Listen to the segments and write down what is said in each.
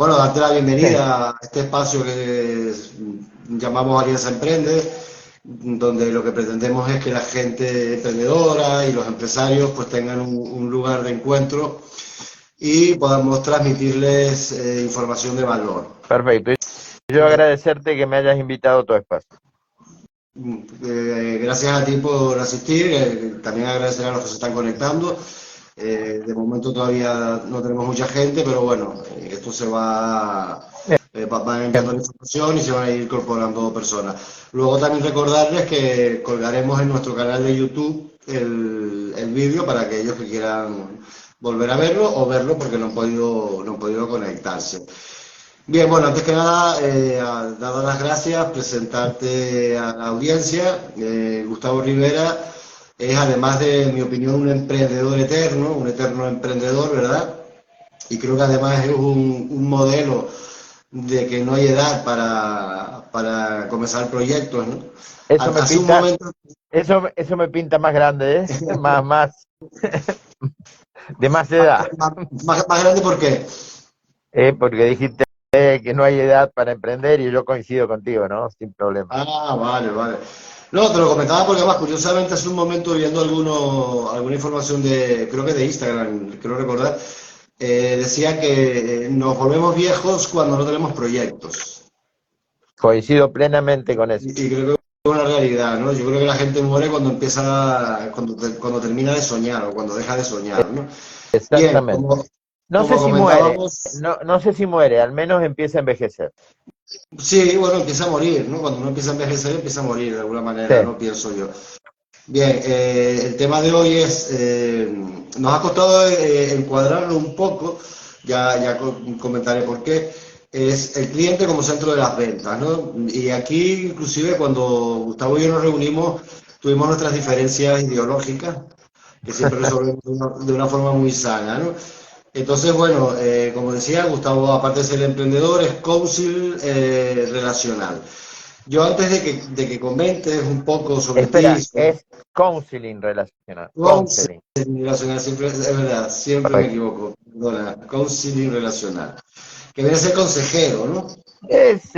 Bueno, darte la Sí, bienvenida a este espacio llamamos Alianza Emprende, donde lo que pretendemos es que la gente emprendedora y los empresarios pues tengan un lugar de encuentro y podamos transmitirles información de valor. perfecto. Y yo agradecerte que me hayas invitado a tu espacio. Gracias a ti por asistir, también agradecer a los que se están conectando. De momento todavía no tenemos mucha gente, pero bueno, esto van enviando Bien, la información y se van a ir incorporando personas. Luego también recordarles que colgaremos en nuestro canal de YouTube el vídeo para aquellos que quieran volver a verlo o verlo porque no han podido conectarse. Bien, bueno, antes que nada, dadas las gracias, presentarte a la audiencia. Gustavo Rivera es, además de, en mi opinión, un emprendedor eterno, un eterno emprendedor, ¿verdad? Y creo que además es un modelo de que no hay edad para comenzar proyectos, ¿no? eso me Hace un pinta, momento, eso me pinta más grande, ¿eh? Más, de más más, edad. más grande porque, Porque dijiste que no hay edad para emprender y yo coincido contigo, ¿no? Sin problema. vale, vale. No, te lo comentaba porque además, curiosamente, hace un momento viendo alguna información creo que de Instagram, creo recordar, decía que nos volvemos viejos cuando no tenemos proyectos. Coincido plenamente con eso. Y creo que es una realidad, ¿no? Yo creo que la gente muere cuando cuando termina de soñar o cuando deja de soñar, ¿no? Bien, Exactamente. No sé como si muere, comentábamos, no sé si muere, al menos empieza a envejecer. sí, bueno, empieza a morir, ¿no? Cuando uno empieza a envejecer, empieza a morir de alguna manera, Sí. ¿no? Pienso yo. Bien, el tema de hoy nos ha costado encuadrarlo un poco, ya comentaré por qué, es el cliente como centro de las ventas, ¿no? Y aquí, inclusive, cuando Gustavo y yo nos reunimos, tuvimos nuestras diferencias ideológicas, que siempre resolvemos de una forma muy sana, ¿no? Entonces, bueno, como decía, Gustavo, aparte de ser emprendedor, es coaching relacional. Yo antes de que comentes un poco sobre ti, Espera, es counseling relacional. counseling Counseling. relacional, siempre, es verdad, siempre me Correcto. equivoco, perdona, counseling relacional, que viene a ser consejero, ¿no? Es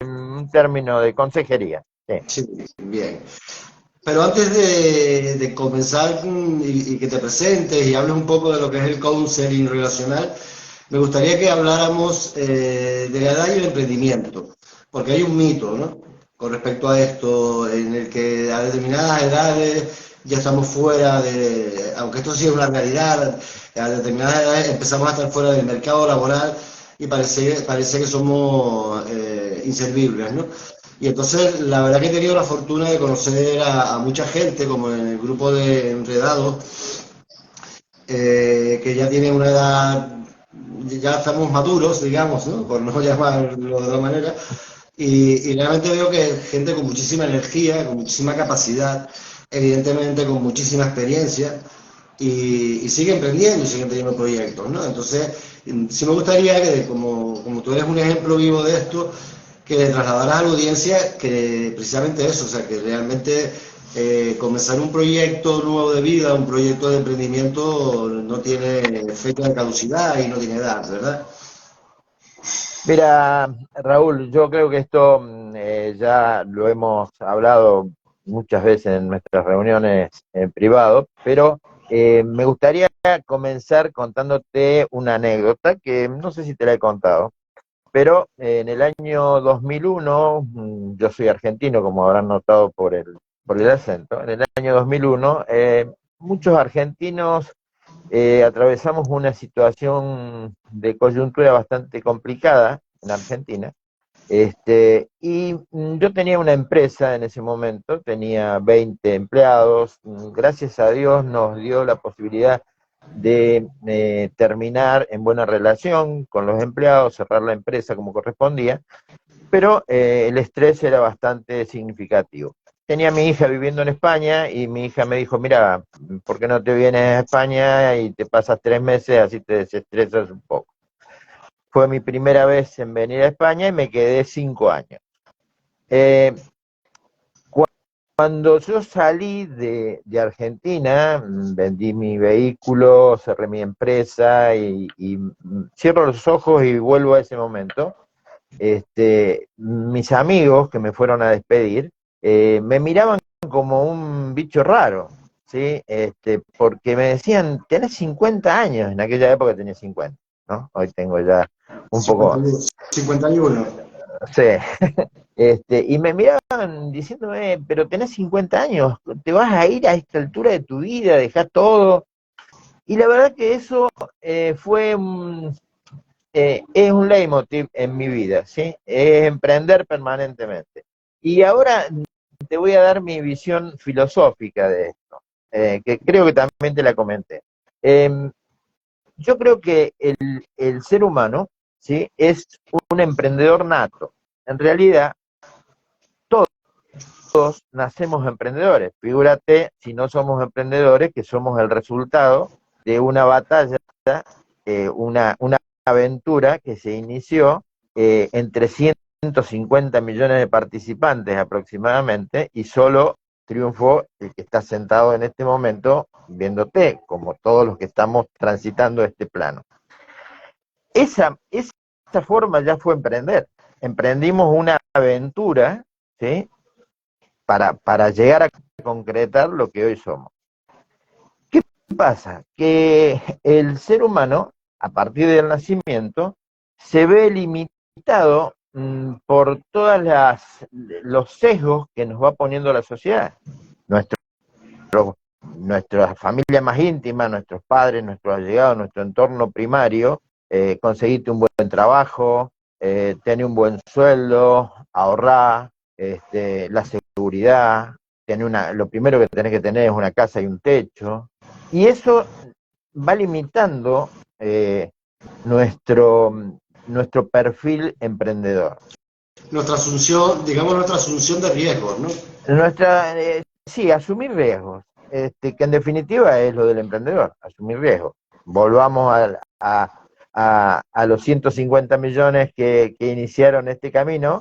un término de consejería. Sí. Sí, bien. Pero antes de comenzar y que te presentes y hables un poco de lo que es el counseling relacional, me gustaría que habláramos de la edad y el emprendimiento, porque hay un mito, ¿no? Con respecto a esto, en el que a determinadas edades ya estamos fuera aunque esto sí es una realidad, a determinadas edades empezamos a estar fuera del mercado laboral y parece que somos inservibles, ¿no? Y entonces, la verdad que he tenido la fortuna de conocer a mucha gente, como en el grupo de Enredados, que ya tienen una edad, ya estamos maduros, digamos, ¿no? Por no llamarlo de otra manera, y realmente veo que es gente con muchísima energía, con muchísima capacidad, evidentemente con muchísima experiencia, y sigue emprendiendo y siguen teniendo proyectos, ¿no? Entonces, sí me gustaría que, como tú eres un ejemplo vivo de esto, que le trasladaras a la audiencia que precisamente eso, o sea, que realmente comenzar un proyecto nuevo de vida, un proyecto de emprendimiento no tiene fecha de caducidad y no tiene edad, ¿verdad? Mira, Raúl, yo creo que esto ya lo hemos hablado muchas veces en nuestras reuniones en privado, pero me gustaría comenzar contándote una anécdota que no sé si te la he contado, pero en el año 2001, yo soy argentino, como habrán notado por el acento, en el año 2001, muchos argentinos atravesamos una situación de coyuntura bastante complicada en Argentina. Y yo tenía una empresa en ese momento, tenía 20 empleados. Gracias a Dios nos dio la posibilidad de terminar en buena relación con los empleados, cerrar la empresa como correspondía, pero el estrés era bastante significativo. Tenía a mi hija viviendo en España y mi hija me dijo, mira, ¿por qué no te vienes a España y te pasas 3 meses, así te desestresas un poco? Fue mi primera vez en venir a España y me quedé 5 años. Eh, Cuando yo salí de Argentina, vendí mi vehículo, cerré mi empresa y cierro los ojos y vuelvo a ese momento. Mis amigos que me fueron a despedir me miraban como un bicho raro, ¿sí? Porque me decían, tenés 50 años, en aquella época tenía 50, ¿no? Hoy tengo ya un poco más. 51. 51. Sí. Y me miraban diciéndome, pero tenés 50 años, te vas a ir a esta altura de tu vida, dejás todo. Y la verdad que eso fue es un leitmotiv en mi vida, ¿sí? Es emprender permanentemente. Y ahora te voy a dar mi visión filosófica de esto, que creo que también te la comenté. Yo creo que el ser humano, ¿sí? Es un emprendedor nato. En realidad, todos nacemos emprendedores. Figúrate si no somos emprendedores, que somos el resultado de una batalla, una aventura que se inició entre 150 millones de participantes aproximadamente, y solo triunfó el que está sentado en este momento viéndote, como todos los que estamos transitando este plano. Esa forma ya fue emprender. Emprendimos una aventura, ¿sí? Para llegar a concretar lo que hoy somos. ¿Qué pasa? Que el ser humano, a partir del nacimiento, se ve limitado por todos los sesgos que nos va poniendo la sociedad. Nuestro, nuestra familia más íntima, nuestros padres, nuestros allegados, nuestro entorno primario, conseguirte un buen trabajo, tener un buen sueldo, ahorrar, la seguridad, lo primero que tenés que tener es una casa y un techo, y eso va limitando nuestro perfil emprendedor. Nuestra asunción, digamos, nuestra asunción de riesgos, ¿no? Sí, asumir riesgos, que en definitiva es lo del emprendedor, asumir riesgos. Volvamos a los 150 millones que iniciaron este camino.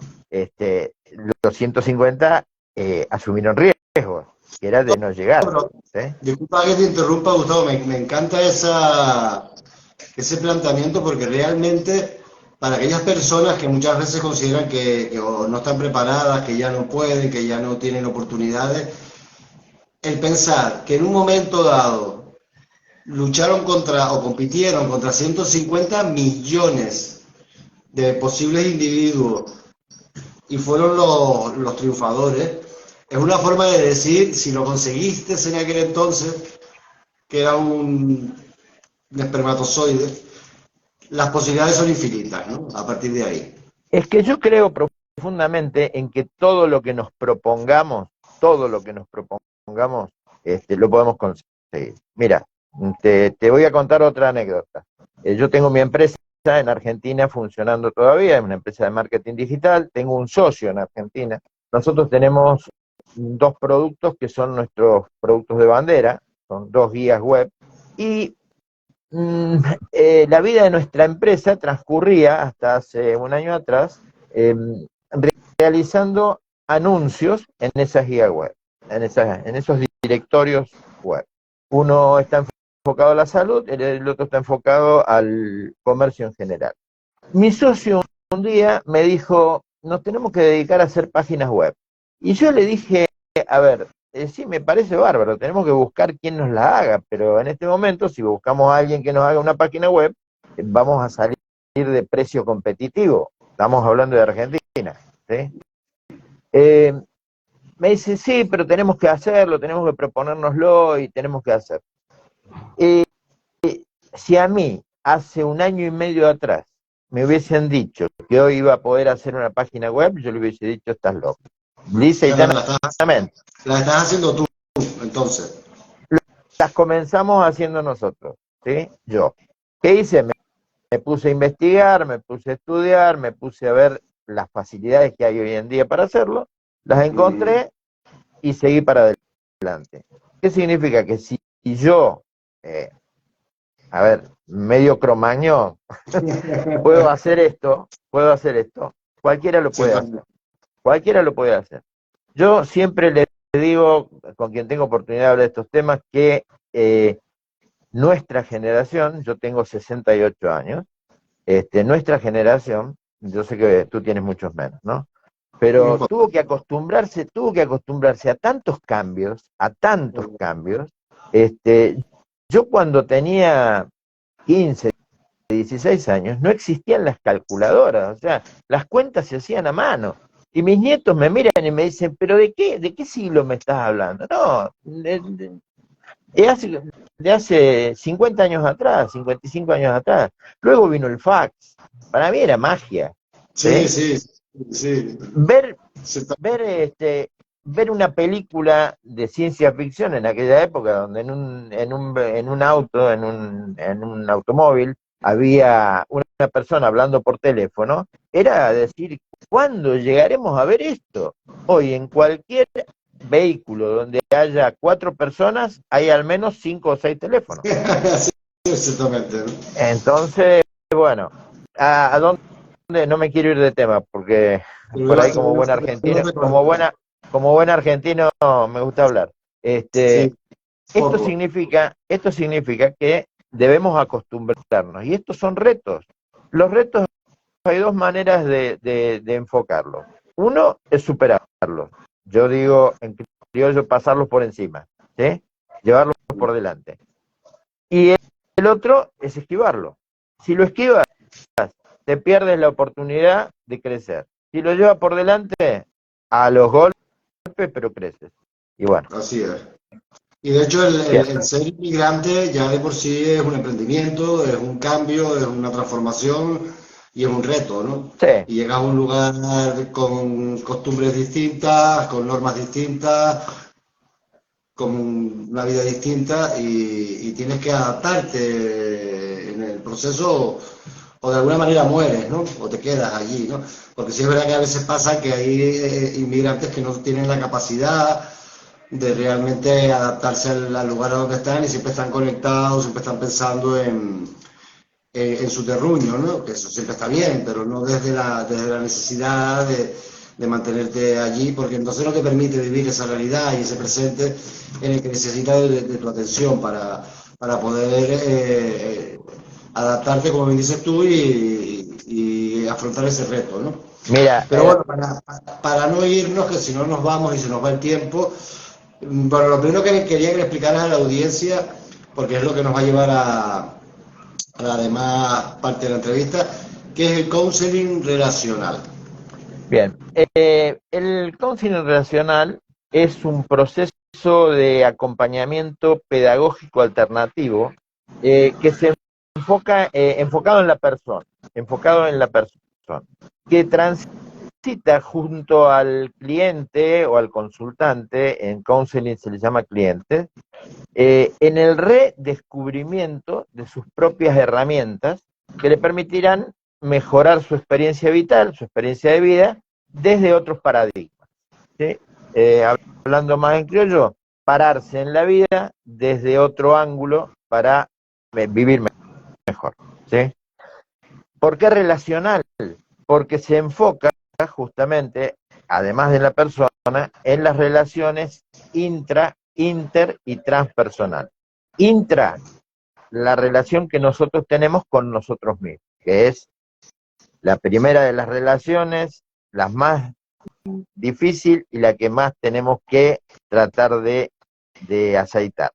Los 150 asumieron riesgos, que era de no llegar. Pero, ¿sí? disculpa que te interrumpa, Gustavo, me encanta ese planteamiento porque realmente para aquellas personas que muchas veces consideran que o no están preparadas, que ya no pueden, que ya no tienen oportunidades, el pensar que en un momento dado lucharon contra o compitieron contra 150 millones de posibles individuos y fueron los triunfadores, es una forma de decir, si lo conseguiste en aquel entonces, que era un espermatozoide, las posibilidades son infinitas, ¿no? A partir de ahí. Es que yo creo profundamente en que todo lo que nos propongamos, lo podemos conseguir. Mira, te voy a contar otra anécdota. Yo tengo mi empresa en Argentina funcionando todavía, es una empresa de marketing digital, tengo un socio en Argentina. Nosotros tenemos dos productos que son nuestros productos de bandera, son dos guías web, y la vida de nuestra empresa transcurría hasta hace un año atrás realizando anuncios en esas guías web, en esos directorios web. Uno está enfocado a la salud, el otro está enfocado al comercio en general. Mi socio un día me dijo, nos tenemos que dedicar a hacer páginas web. Y yo le dije, a ver, sí, me parece bárbaro, tenemos que buscar quién nos la haga, pero en este momento, si buscamos a alguien que nos haga una página web, vamos a salir de precio competitivo. Estamos hablando de Argentina, ¿sí? Me dice, sí, pero tenemos que hacerlo, tenemos que proponérnoslo y tenemos que hacerlo. Si a mí, hace un año y medio atrás, me hubiesen dicho que hoy iba a poder hacer una página web, yo le hubiese dicho, estás loco. Lisa y llanamente. La estás haciendo tú, entonces. Las comenzamos haciendo nosotros, ¿sí? Yo. ¿Qué hice? Me puse a investigar, me puse a estudiar, me puse a ver las facilidades que hay hoy en día para hacerlo, las encontré y seguí para adelante. ¿Qué significa? Que si yo, a ver, medio cromañón, puedo hacer esto, cualquiera lo puede hacer. Cualquiera lo puede hacer. Yo siempre le digo, con quien tengo oportunidad de hablar de estos temas, que nuestra generación, yo tengo 68 años, nuestra generación, yo sé que tú tienes muchos menos, ¿no? No Pero importa. tuvo que acostumbrarse a tantos cambios. Yo cuando tenía 15, 16 años, no existían las calculadoras, o sea, las cuentas se hacían a mano. Y mis nietos me miran y me dicen, ¿pero de qué siglo me estás hablando? No, de hace, de hace 50 años atrás, 55 años atrás. Luego vino el fax. Para mí era magia, Sí, ¿sí? sí, sí. Ver, Se está- ver, ver una película de ciencia ficción en aquella época, donde en un auto, en un automóvil, había una persona hablando por teléfono, era decir, ¿cuándo llegaremos a ver esto? Hoy en cualquier vehículo donde haya 4 personas, hay al menos 5 o 6 teléfonos. Sí, exactamente, ¿no? Entonces, bueno, ¿a dónde? No me quiero ir de tema, porque por ahí como buen argentino, como buen argentino me gusta hablar. Sí, Este, poco. esto significa que debemos acostumbrarnos, y estos son retos. Los retos hay dos maneras de enfocarlos. Uno es superarlos. Yo digo en criollo pasarlos por encima, ¿sí? Llevarlos por delante. Y el otro es esquivarlo. Si lo esquivas, te pierdes la oportunidad de crecer. Si lo llevas por delante, a los golpes, pero creces. Y bueno, Así es. Y de hecho bien. el ser inmigrante ya de por sí es un emprendimiento, es un cambio, es una transformación y es un reto, ¿no? Sí, Y llegas a un lugar con costumbres distintas, con normas distintas, con una vida distinta y tienes que adaptarte en el proceso o de alguna manera mueres, ¿no? O te quedas allí, ¿no? Porque sí es verdad que a veces pasa que hay inmigrantes que no tienen la capacidad de realmente adaptarse al lugar donde están y siempre están conectados, siempre están pensando en su terruño, ¿no? Que eso siempre está bien, pero no desde la necesidad de mantenerte allí, porque entonces no te permite vivir esa realidad y ese presente en el que necesitas de tu atención para poder adaptarte, como bien dices tú, y afrontar ese reto, ¿no? mira, Pero bueno, para no irnos, que si no nos vamos y se nos va el tiempo, bueno, lo primero que quería que le explicaras a la audiencia, porque es lo que nos va a llevar a la demás parte de la entrevista, que es el counseling relacional. bien. El counseling relacional es un proceso de acompañamiento pedagógico alternativo que se enfoca, enfocado en la persona, que transita junto al cliente o al consultante, en counseling se le llama cliente, en el redescubrimiento de sus propias herramientas que le permitirán mejorar su experiencia vital, su experiencia de vida, desde otros paradigmas, ¿sí? Hablando más en criollo, pararse en la vida desde otro ángulo para vivir mejor, ¿sí? ¿Por qué relacional? Porque se enfoca justamente, además de la persona, en las relaciones inter y transpersonal. Intra, la relación que nosotros tenemos con nosotros mismos, que es la primera de las relaciones, la más difícil y la que más tenemos que tratar de aceitar.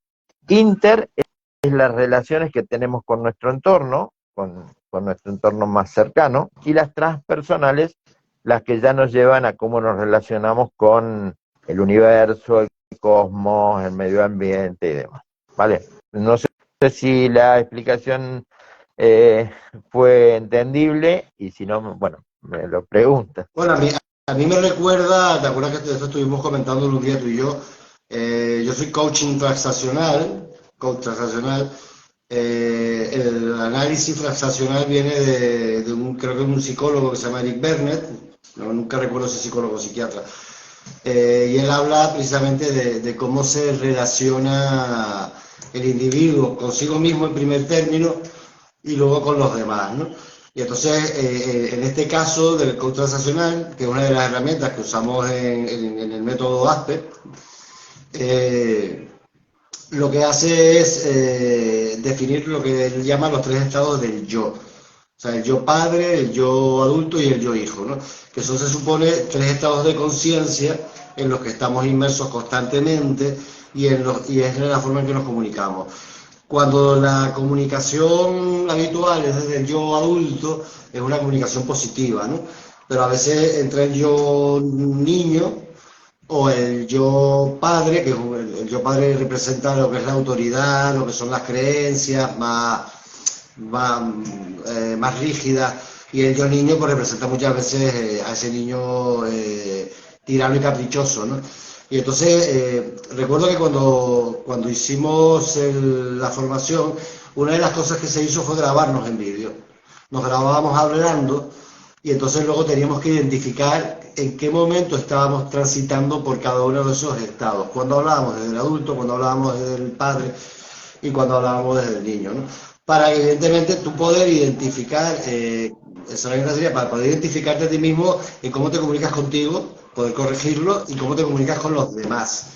Inter es las relaciones que tenemos con nuestro entorno, con nuestro entorno más cercano, y las transpersonales, las que ya nos llevan a cómo nos relacionamos con el universo, el cosmos, el medio ambiente y demás. ¿Vale? No sé si la explicación eh, fue entendible, y si no, bueno, me lo preguntas. Bueno, a mí me recuerda, ¿te acuerdas que esto estuvimos comentando un día tú y yo? Yo soy coach transaccional. El análisis transaccional viene de un, creo que es un psicólogo que se llama Eric Bernett, no, nunca recuerdo si psicólogo o psiquiatra, y él habla precisamente de cómo se relaciona el individuo consigo mismo en primer término y luego con los demás, ¿no? Y entonces, en este caso del coach transaccional, que es una de las herramientas que usamos en el método ASPE, eh, lo que hace es definir lo que él llama los tres estados del yo. O sea, el yo padre, el yo adulto y el yo hijo, ¿no? Que son, se supone, tres estados de conciencia en los que estamos inmersos constantemente y es la forma en que nos comunicamos. Cuando la comunicación habitual es desde el yo adulto, es una comunicación positiva, ¿no? Pero a veces entre el yo niño o el yo padre, que el yo padre representa lo que es la autoridad, lo que son las creencias más rígidas, y el yo niño pues representa muchas veces a ese niño tirano y caprichoso, ¿no? Y entonces recuerdo que cuando hicimos la formación, una de las cosas que se hizo fue grabarnos en vídeo. Nos grabábamos hablando y entonces luego teníamos que identificar en qué momento estábamos transitando por cada uno de esos estados. Cuando hablábamos desde el adulto, cuando hablábamos desde el padre y cuando hablábamos desde el niño, ¿no? Para evidentemente tú poder identificar, esa es la sería para poder identificarte a ti mismo en cómo te comunicas contigo, poder corregirlo y cómo te comunicas con los demás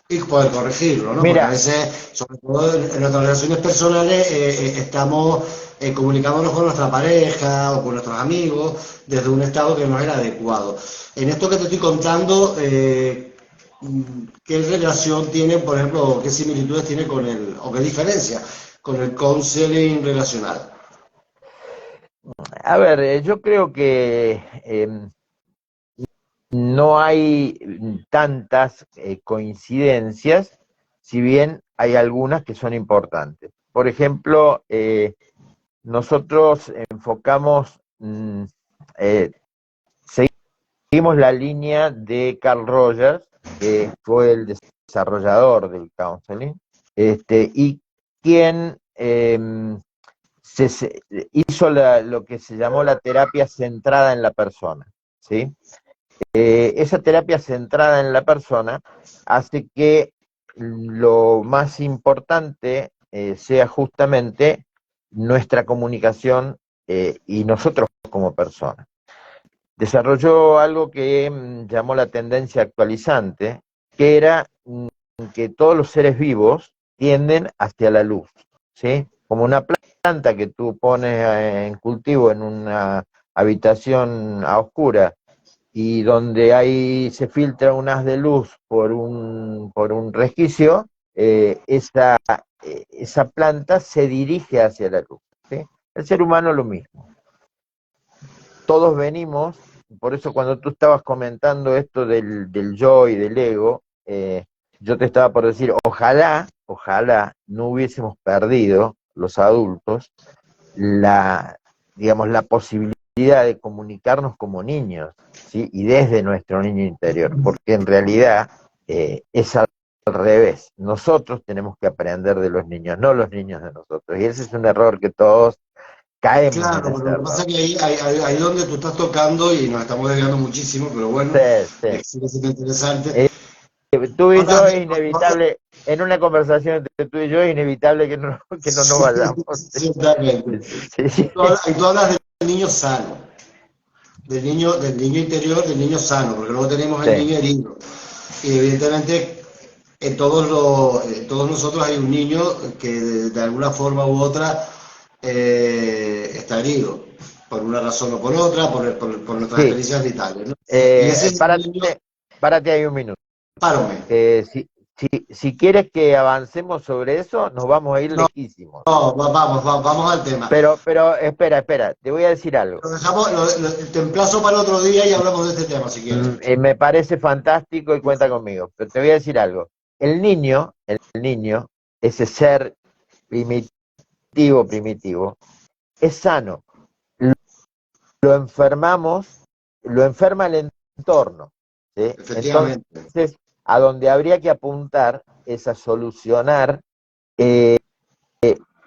y poder corregirlo, ¿no? Porque a Mira, veces, sobre todo en nuestras relaciones personales, estamos comunicándonos con nuestra pareja o con nuestros amigos desde un estado que no es el adecuado. En esto que te estoy contando, ¿qué relación tiene, por ejemplo, qué similitudes tiene con o qué diferencia con el counseling relacional? a ver, yo creo que no hay tantas coincidencias, si bien hay algunas que son importantes. Por ejemplo, nosotros enfocamos, eh, seguimos la línea de Carl Rogers, que fue el desarrollador del counseling, y quien hizo lo que se llamó la terapia centrada en la persona, ¿sí? Esa terapia centrada en la persona hace que lo más importante sea justamente nuestra comunicación y nosotros como personas. Desarrolló algo que llamó la tendencia actualizante, que era que todos los seres vivos tienden hacia la luz, ¿sí? Como una planta que tú pones en cultivo en una habitación a oscura y donde ahí se filtra un haz de luz por un resquicio, esa planta se dirige hacia la luz, ¿sí? El ser humano lo mismo. Todos venimos, por eso cuando tú estabas comentando esto del yo y del ego, yo te estaba por decir, ojalá no hubiésemos perdido los adultos la, digamos, la posibilidad de comunicarnos como niños, ¿sí? Y desde nuestro niño interior, porque en realidad es al revés. Nosotros tenemos que aprender de los niños, no los niños de nosotros. Y ese es un error que todos caemos en Claro, ese pero lo que pasa error. es que ahí donde tú estás tocando y nos estamos desviando muchísimo, pero bueno, Sí, sí. sigue siendo interesante. Eh, Tú y Hablas yo de, es inevitable, en una conversación entre tú y yo es inevitable que no nos vayamos. ciertamente. Sí, sí. Y tú hablas del niño sano, del niño interior, del niño sano, porque luego tenemos el Sí. niño herido. Y evidentemente en todos nosotros hay un niño que de alguna forma u otra está herido, por una razón o por otra, por nuestras Sí. experiencias vitales, ¿no? Y ese es el niño, Párate ahí un minuto. párame. Si quieres que avancemos sobre eso, nos vamos a ir No, lejísimos. no, vamos al tema. Pero espera, te voy a decir algo. Lo dejamos, te emplazo para el otro día y hablamos de este tema si quieres. Me parece fantástico y cuenta conmigo, pero te voy a decir algo. El niño, ese ser primitivo, es sano. Lo enfermamos, lo enferma el entorno, ¿sí? Efectivamente. Entonces, a donde habría que apuntar es a solucionar eh,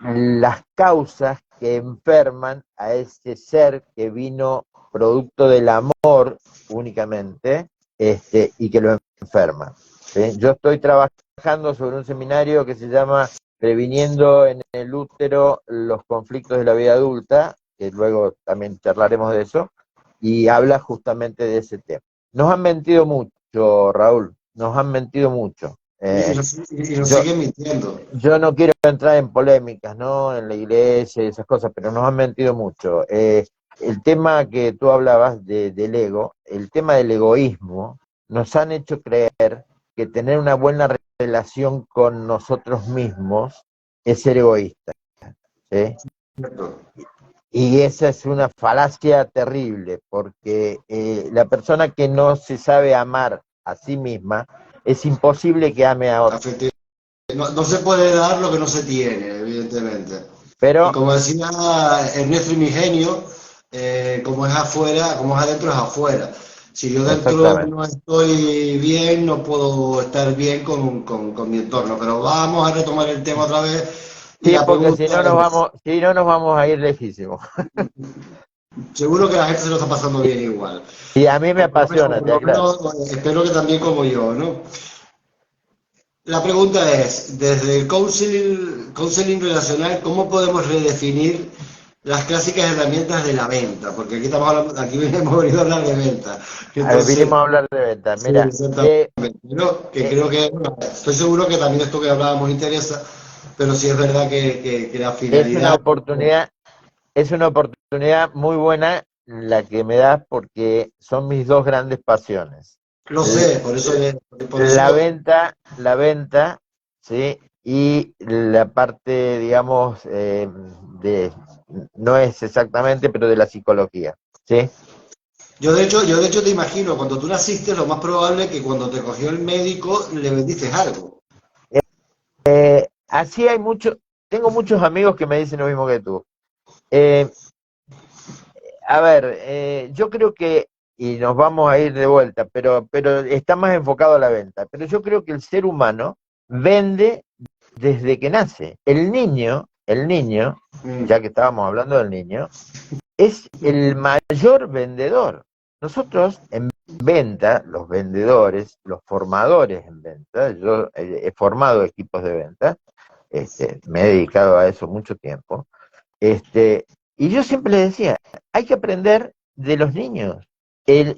las causas que enferman a ese ser que vino producto del amor únicamente, y que lo enferma, ¿sí? Yo estoy trabajando sobre un seminario que se llama Previniendo en el útero los conflictos de la vida adulta, que luego también charlaremos de eso, y habla justamente de ese tema. Nos han mentido mucho, Raúl, nos han mentido mucho. Y, Eh, y nos yo, siguen mintiendo. yo no quiero entrar en polémicas, ¿no? En la iglesia y esas cosas, pero nos han mentido mucho. El tema que tú hablabas del ego, el tema del egoísmo, nos han hecho creer que tener una buena relación con nosotros mismos es ser egoísta, ¿sí? ¿Cierto? Y esa es una falacia terrible, porque la persona que no se sabe amar a sí misma, es imposible que ame a otro. No, no se puede dar lo que no se tiene, evidentemente. Y Pero, como decía Ernesto Ingenio, como es afuera, como es adentro, es afuera. Si yo dentro exactamente. no estoy bien, no puedo estar bien con mi entorno. Pero vamos a retomar el tema otra vez. Y Sí, la porque si pregunta no nos es, vamos, si no nos vamos a ir lejísimos. seguro que la gente se lo está pasando bien igual. Y a mí me O apasiona, por te lo aclaro. menos espero que también como yo, ¿no? La pregunta es, desde el counseling relacional, ¿cómo podemos redefinir las clásicas herramientas de la venta? Porque aquí estamos hablando, aquí hemos venido a hablar de venta. A ver, vinimos Entonces, a hablar de venta. sí, Mira, exactamente. Pero que eh, creo que, bueno, estoy seguro que también esto que hablábamos interesa, pero sí es verdad que la es una finalidad, oportunidad, es una oportunidad muy buena la que me das porque son mis dos grandes pasiones. lo L- sé, por eso la venta, ¿sí? Y la parte, digamos, de, no es exactamente, pero de la psicología, ¿sí? yo de hecho te imagino, cuando tú naciste, lo más probable es que cuando te cogió el médico le vendiste algo. Así hay muchos, tengo muchos amigos que me dicen lo mismo que tú. Eh, a ver, yo creo que, y nos vamos a ir de vuelta, pero está más enfocado a la venta, pero yo creo que el ser humano vende desde que nace. El niño, Mm. ya que estábamos hablando del niño, es el mayor vendedor. Nosotros en venta, los vendedores, los formadores en venta, yo he formado equipos de venta, me he dedicado a eso mucho tiempo, y yo siempre les decía, hay que aprender de los niños. El,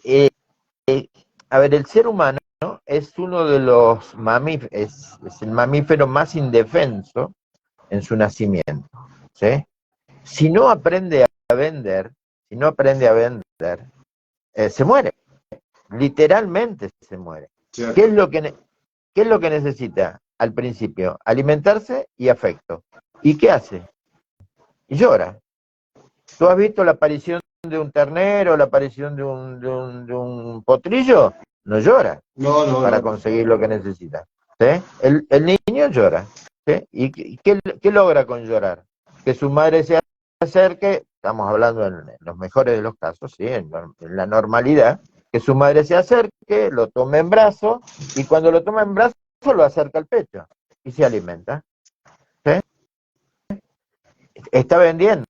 a ver, el ser humano es uno de los mamíferos, es el mamífero más indefenso en su nacimiento, ¿sí? Si no aprende a vender, si no aprende a vender, se muere, literalmente se muere. ¿Qué es Cierto. lo que, qué es lo que necesita al principio? Alimentarse y afecto. ¿Y qué hace? Llora. ¿Tú has visto la aparición de un ternero, la aparición de un potrillo? No llora No, no, para no. conseguir lo que necesita. ¿Sí? El niño llora. ¿Sí? ¿Y qué logra con llorar? Que su madre se acerque, estamos hablando en los mejores de los casos, ¿sí? En la normalidad, que su madre se acerque, lo tome en brazos, y cuando lo toma en brazos lo acerca al pecho y se alimenta. ¿Sí? Está vendiendo.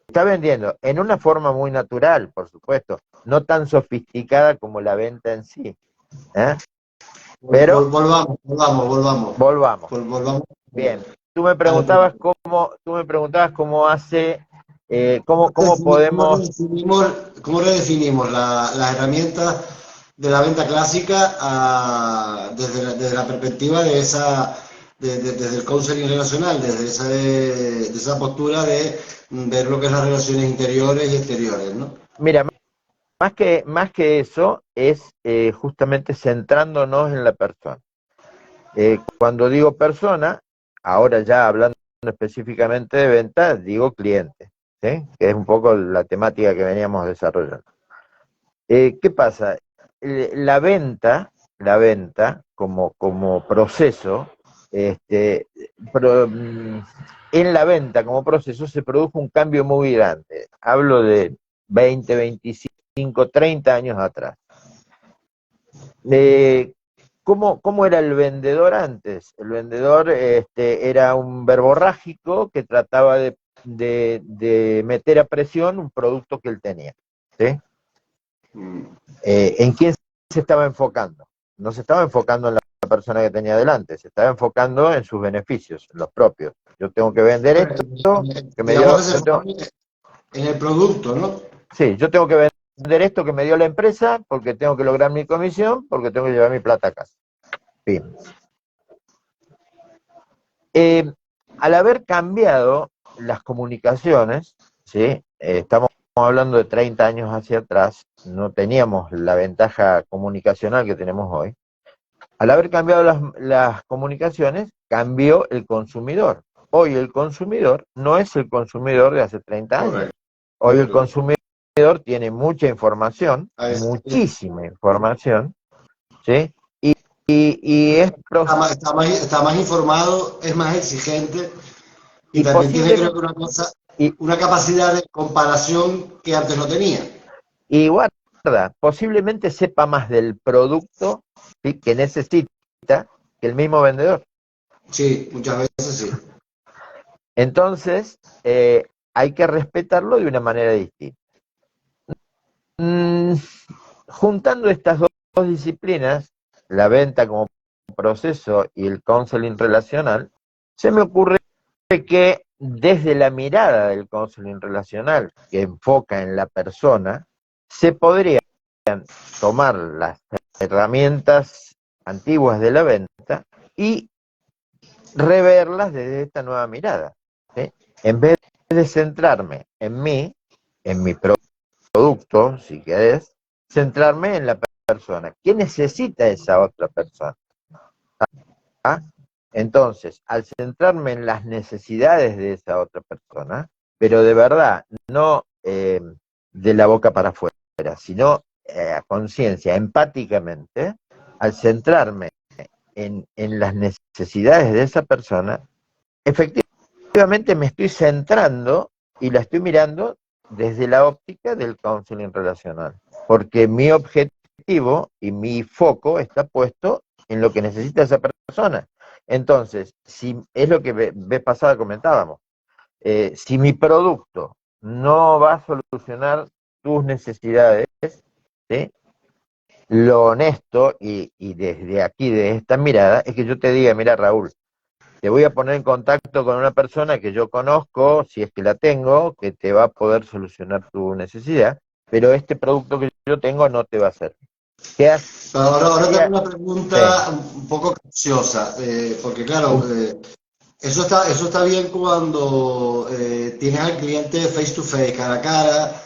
Está vendiendo en una forma muy natural, por supuesto, no tan sofisticada como la venta en sí. ¿Eh? Pero Volvamos, volvamos, volvamos. volvamos. Volvamos Bien. al punto. Tú me preguntabas cómo hace, cómo podemos. Cómo redefinimos las herramientas de la venta clásica desde la perspectiva de desde el counseling relacional, desde de esa postura de ver lo que es las relaciones interiores y exteriores, ¿no? Mira, más que eso, es justamente centrándonos en la persona. Cuando digo persona, ahora ya hablando específicamente de venta, digo cliente, ¿sí? Que es un poco la temática que veníamos desarrollando. ¿Qué pasa? La venta como proceso, este, pro- mm, en la venta como proceso se produjo un cambio muy grande. Hablo de 20, 25, 30 años atrás. Eh, ¿Cómo era el vendedor antes? El vendedor era un verborrágico que trataba de meter a presión un producto que él tenía. ¿Sí? Mm. ¿En quién se estaba enfocando? No se estaba enfocando en la persona que tenía delante, se estaba enfocando en sus beneficios, en los propios. Yo tengo que vender esto, que me Digamos dio, que se yo tengo, pone en el producto, ¿no? sí, yo tengo que vender esto que me dio la empresa, porque tengo que lograr mi comisión, porque tengo que llevar mi plata a casa. pymes. Al haber cambiado las comunicaciones, ¿sí? Estamos hablando de 30 años hacia atrás, no teníamos la ventaja comunicacional que tenemos hoy. Al haber cambiado las comunicaciones, cambió el consumidor. Hoy el consumidor no es el consumidor de hace 30 años. Correcto. Hoy el consumidor tiene mucha información, muchísima información, ¿sí? Y es está más informado, es más exigente y también tiene, creo que una capacidad de comparación que antes no tenía. Y guarda, posiblemente sepa más del producto, ¿sí?, que necesita que el mismo vendedor. Sí, muchas veces sí. Entonces, hay que respetarlo de una manera distinta. Juntando estas dos disciplinas, la venta como proceso y el counseling relacional, se me ocurre que desde la mirada del counseling relacional, que enfoca en la persona, se podrían tomar las herramientas antiguas de la venta y reverlas desde esta nueva mirada, ¿sí? En vez de centrarme en mí, en mi producto, si querés, centrarme en la persona. ¿Qué necesita esa otra persona? ¿Ah? Entonces, al centrarme en las necesidades de esa otra persona, pero de verdad, no de la boca para afuera, sino a conciencia, empáticamente, al centrarme en las necesidades de esa persona, efectivamente me estoy centrando y la estoy mirando desde la óptica del counseling relacional, porque mi objetivo y mi foco está puesto en lo que necesita esa persona. Entonces, si es lo que vez pasada comentábamos, si mi producto no va a solucionar tus necesidades, ¿sí?, lo honesto y desde aquí, de esta mirada, es que yo te diga, mira Raúl, te voy a poner en contacto con una persona que yo conozco, si es que la tengo, que te va a poder solucionar tu necesidad, pero este producto que yo tengo no te va a servir. ¿Qué haces? Ahora tengo una pregunta un poco capciosa, porque claro, eso está bien cuando tienes al cliente face to face, cara a cara,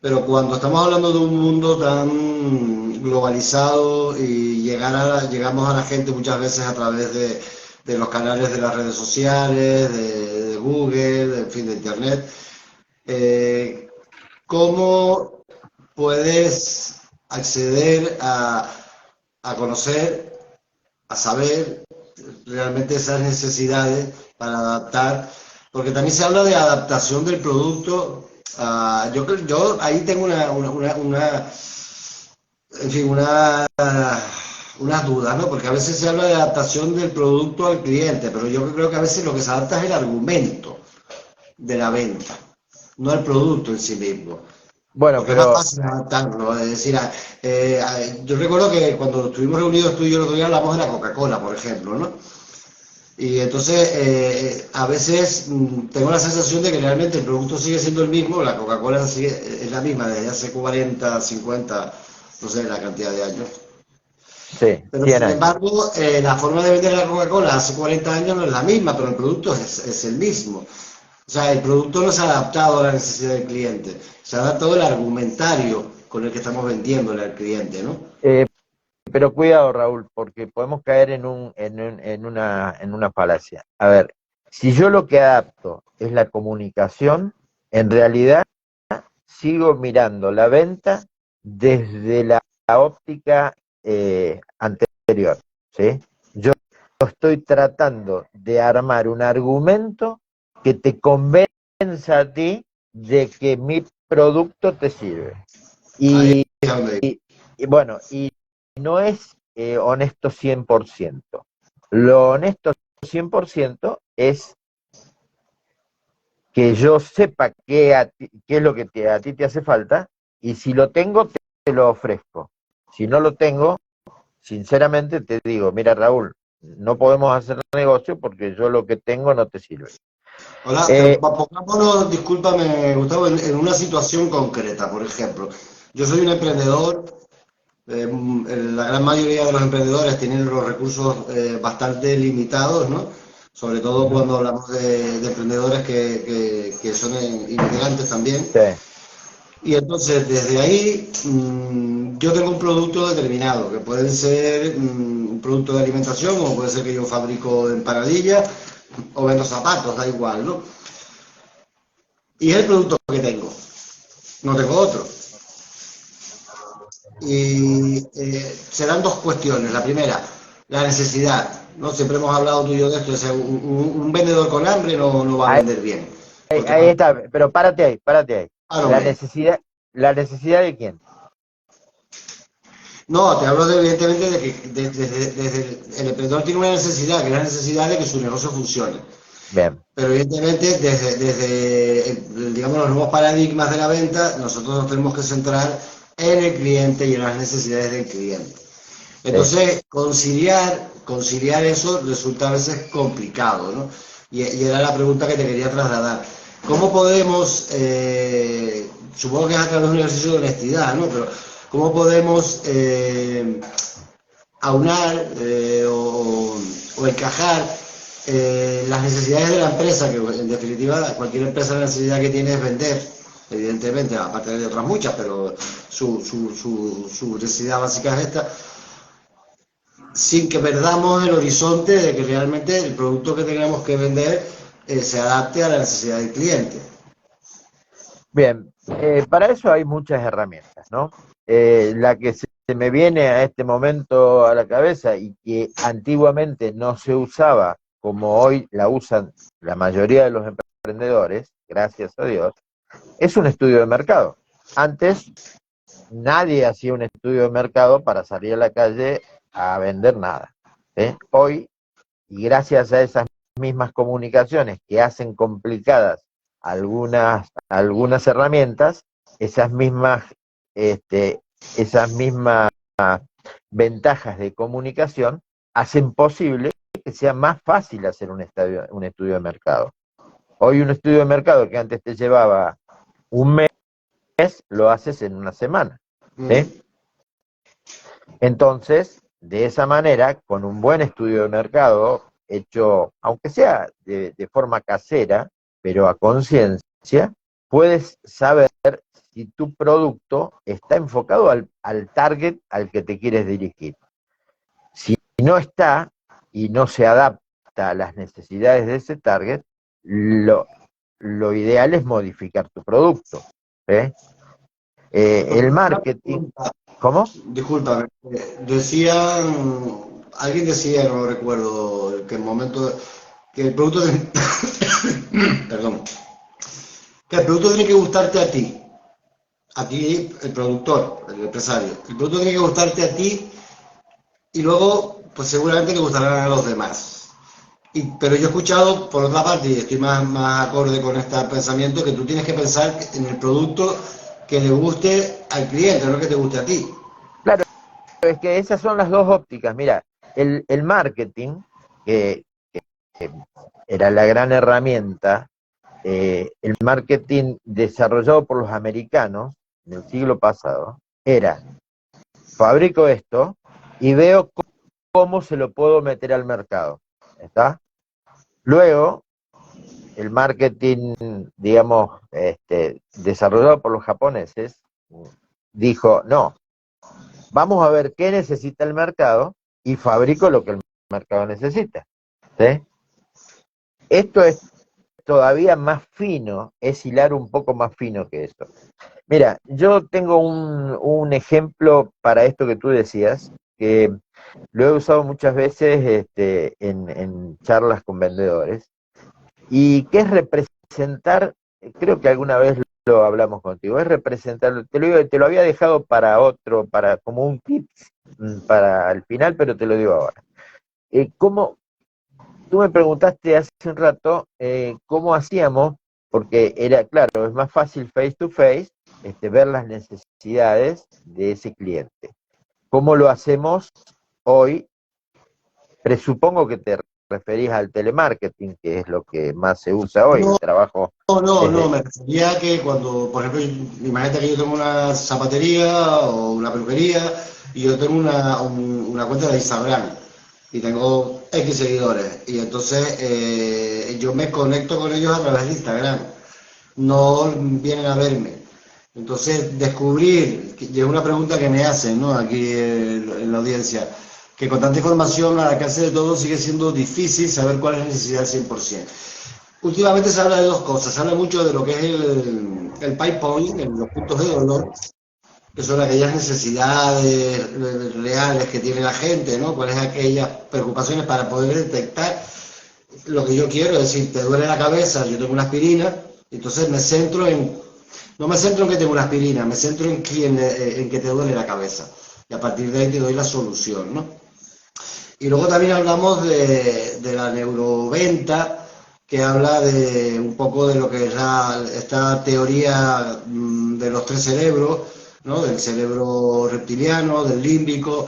pero cuando estamos hablando de un mundo tan globalizado y llegamos a la gente muchas veces a través de los canales de las redes sociales, de Google, en fin, de Internet, ¿cómo puedes acceder a conocer, a saber realmente esas necesidades para adaptar? Porque también se habla de adaptación del producto. Yo ahí tengo en fin, unas dudas, ¿no? Porque a veces se habla de adaptación del producto al cliente, pero yo creo que a veces lo que se adapta es el argumento de la venta, no el producto en sí mismo. Bueno, Porque es más pero fácil adaptarlo. Es decir, yo recuerdo que cuando estuvimos reunidos tú y yo el otro día hablamos de la Coca-Cola, por ejemplo, ¿no? Y entonces a veces tengo la sensación de que realmente el producto sigue siendo el mismo, la Coca-Cola es la misma desde hace 40, 50, no sé la cantidad de años. sí, Pero 100 sin años. embargo, la forma de vender la Coca-Cola hace 40 años no es la misma, pero el producto es el mismo. O sea, el producto no se ha adaptado a la necesidad del cliente, se ha adaptado el argumentario con el que estamos vendiéndole al cliente, ¿no? Pero cuidado, Raúl, porque podemos caer en una falacia. A ver, si yo lo que adapto es la comunicación, en realidad sigo mirando la venta desde la óptica anterior, ¿sí? Yo estoy tratando de armar un argumento que te convenza a ti de que mi producto te sirve. Ahí Y, es donde... y bueno, y no es honesto 100%. Lo honesto 100% es que yo sepa qué es lo que a ti te hace falta, y si lo tengo, te lo ofrezco. Si no lo tengo, sinceramente te digo, mira Raúl, no podemos hacer negocio porque yo lo que tengo no te sirve. Hola, pero pongámonos, discúlpame, Gustavo, en una situación concreta, por ejemplo. Yo soy un emprendedor La gran mayoría de los emprendedores tienen los recursos bastante limitados, ¿no? Sobre todo Ujú. cuando hablamos de emprendedores que son inmigrantes también. Sí. Y entonces, desde ahí, yo tengo un producto determinado, que puede ser un producto de alimentación, o puede ser que yo fabrico empanadillas, o vendo zapatos, da igual, ¿no? Y es el producto que tengo, no tengo otro. Y serán dos cuestiones. La primera, la necesidad, ¿no? Siempre hemos hablado tú y yo de esto, o sea, un vendedor con hambre no va a Ahí, vender bien. Porque ahí está, pero párate ahí, párate ahí. no me... La necesidad de quién? No, te hablo evidentemente de que desde el emprendedor tiene una necesidad, que es la necesidad de que su negocio funcione. Bien, Pero evidentemente desde digamos, los nuevos paradigmas de la venta, nosotros nos tenemos que centrar en el cliente y en las necesidades del cliente. sí. Entonces, conciliar eso resulta a veces complicado, ¿no? Y era la pregunta que te quería trasladar. ¿Cómo podemos, supongo que es a través de un ejercicio de honestidad, ¿no? Pero ¿cómo podemos aunar o encajar las necesidades de la empresa, que en definitiva cualquier empresa la necesidad que tiene es vender, evidentemente, aparte de otras muchas, pero su necesidad básica es esta, sin que perdamos el horizonte de que realmente el producto que tengamos que vender se adapte a la necesidad del cliente? Bien, para eso hay muchas herramientas, ¿no? La que se me viene a este momento a la cabeza y que antiguamente no se usaba como hoy la usan la mayoría de los emprendedores, gracias a Dios, es un estudio de mercado. Antes nadie hacía un estudio de mercado para salir a la calle a vender nada. Hoy, y gracias a esas mismas comunicaciones que hacen complicadas algunas herramientas, esas mismas, esas mismas ventajas de comunicación hacen posible que sea más fácil hacer un estudio de mercado. Hoy un estudio de mercado que antes te llevaba un mes, lo haces en una semana. ¿Sí? Mm. Entonces, de esa manera, con un buen estudio de mercado, hecho, aunque sea de forma casera, pero a conciencia, puedes saber si tu producto está enfocado al target al que te quieres dirigir. Si no está y no se adapta a las necesidades de ese target, lo ideal es modificar tu producto. ¿Eh? El Una marketing, pregunta, ¿cómo? disculpa, alguien decía, no lo recuerdo, que el momento, que el producto de, perdón, que el producto tiene que gustarte a ti el productor, el empresario, el producto tiene que gustarte a ti y luego, pues seguramente le gustarán a los demás. Pero yo he escuchado, por otra parte, y estoy más acorde con este pensamiento, que tú tienes que pensar en el producto que le guste al cliente, no que te guste a ti. Claro, es que esas son las dos ópticas. Mira, el marketing, que era la gran herramienta, el marketing desarrollado por los americanos en el siglo pasado, era, fabrico esto y veo cómo se lo puedo meter al mercado. ¿Está? Luego, el marketing, digamos, desarrollado por los japoneses, dijo, no, vamos a ver qué necesita el mercado y fabrico lo que el mercado necesita. ¿Sí? Esto es todavía más fino, es hilar un poco más fino que esto. Mira, yo tengo un ejemplo para esto que tú decías, que lo he usado muchas veces en charlas con vendedores, y que es representar, creo que alguna vez lo hablamos contigo, es representar, te lo había dejado para otro, para como un tip para el final, pero te lo digo ahora. ¿Cómo, Tú me preguntaste hace un rato cómo hacíamos, porque era claro, es más fácil face to face ver las necesidades de ese cliente. ¿Cómo lo hacemos hoy? Presupongo que te referís al telemarketing, que es lo que más se usa hoy, el No, trabajo no, desde... me refería a que cuando, por ejemplo, imagínate que yo tengo una zapatería o una peluquería y yo tengo una cuenta de Instagram y tengo X seguidores y entonces yo me conecto con ellos a través de Instagram, no vienen a verme. Entonces, descubrir, y es una pregunta que me hacen, ¿no? Aquí en la audiencia, que con tanta información al alcance de todos sigue siendo difícil saber cuál es la necesidad al 100%. Últimamente se habla de dos cosas, se habla mucho de lo que es el pipe point, los puntos de dolor, que son aquellas necesidades reales que tiene la gente, ¿no? Cuáles son aquellas preocupaciones para poder detectar lo que yo quiero, es decir, te duele la cabeza, yo tengo una aspirina, entonces me centro en, no me centro en que tengo una aspirina, me centro en que te duele la cabeza, y a partir de ahí te doy la solución, ¿no? Y luego también hablamos de la neuroventa, que habla de un poco de lo que es esta teoría de los tres cerebros, ¿no? Del cerebro reptiliano, del límbico,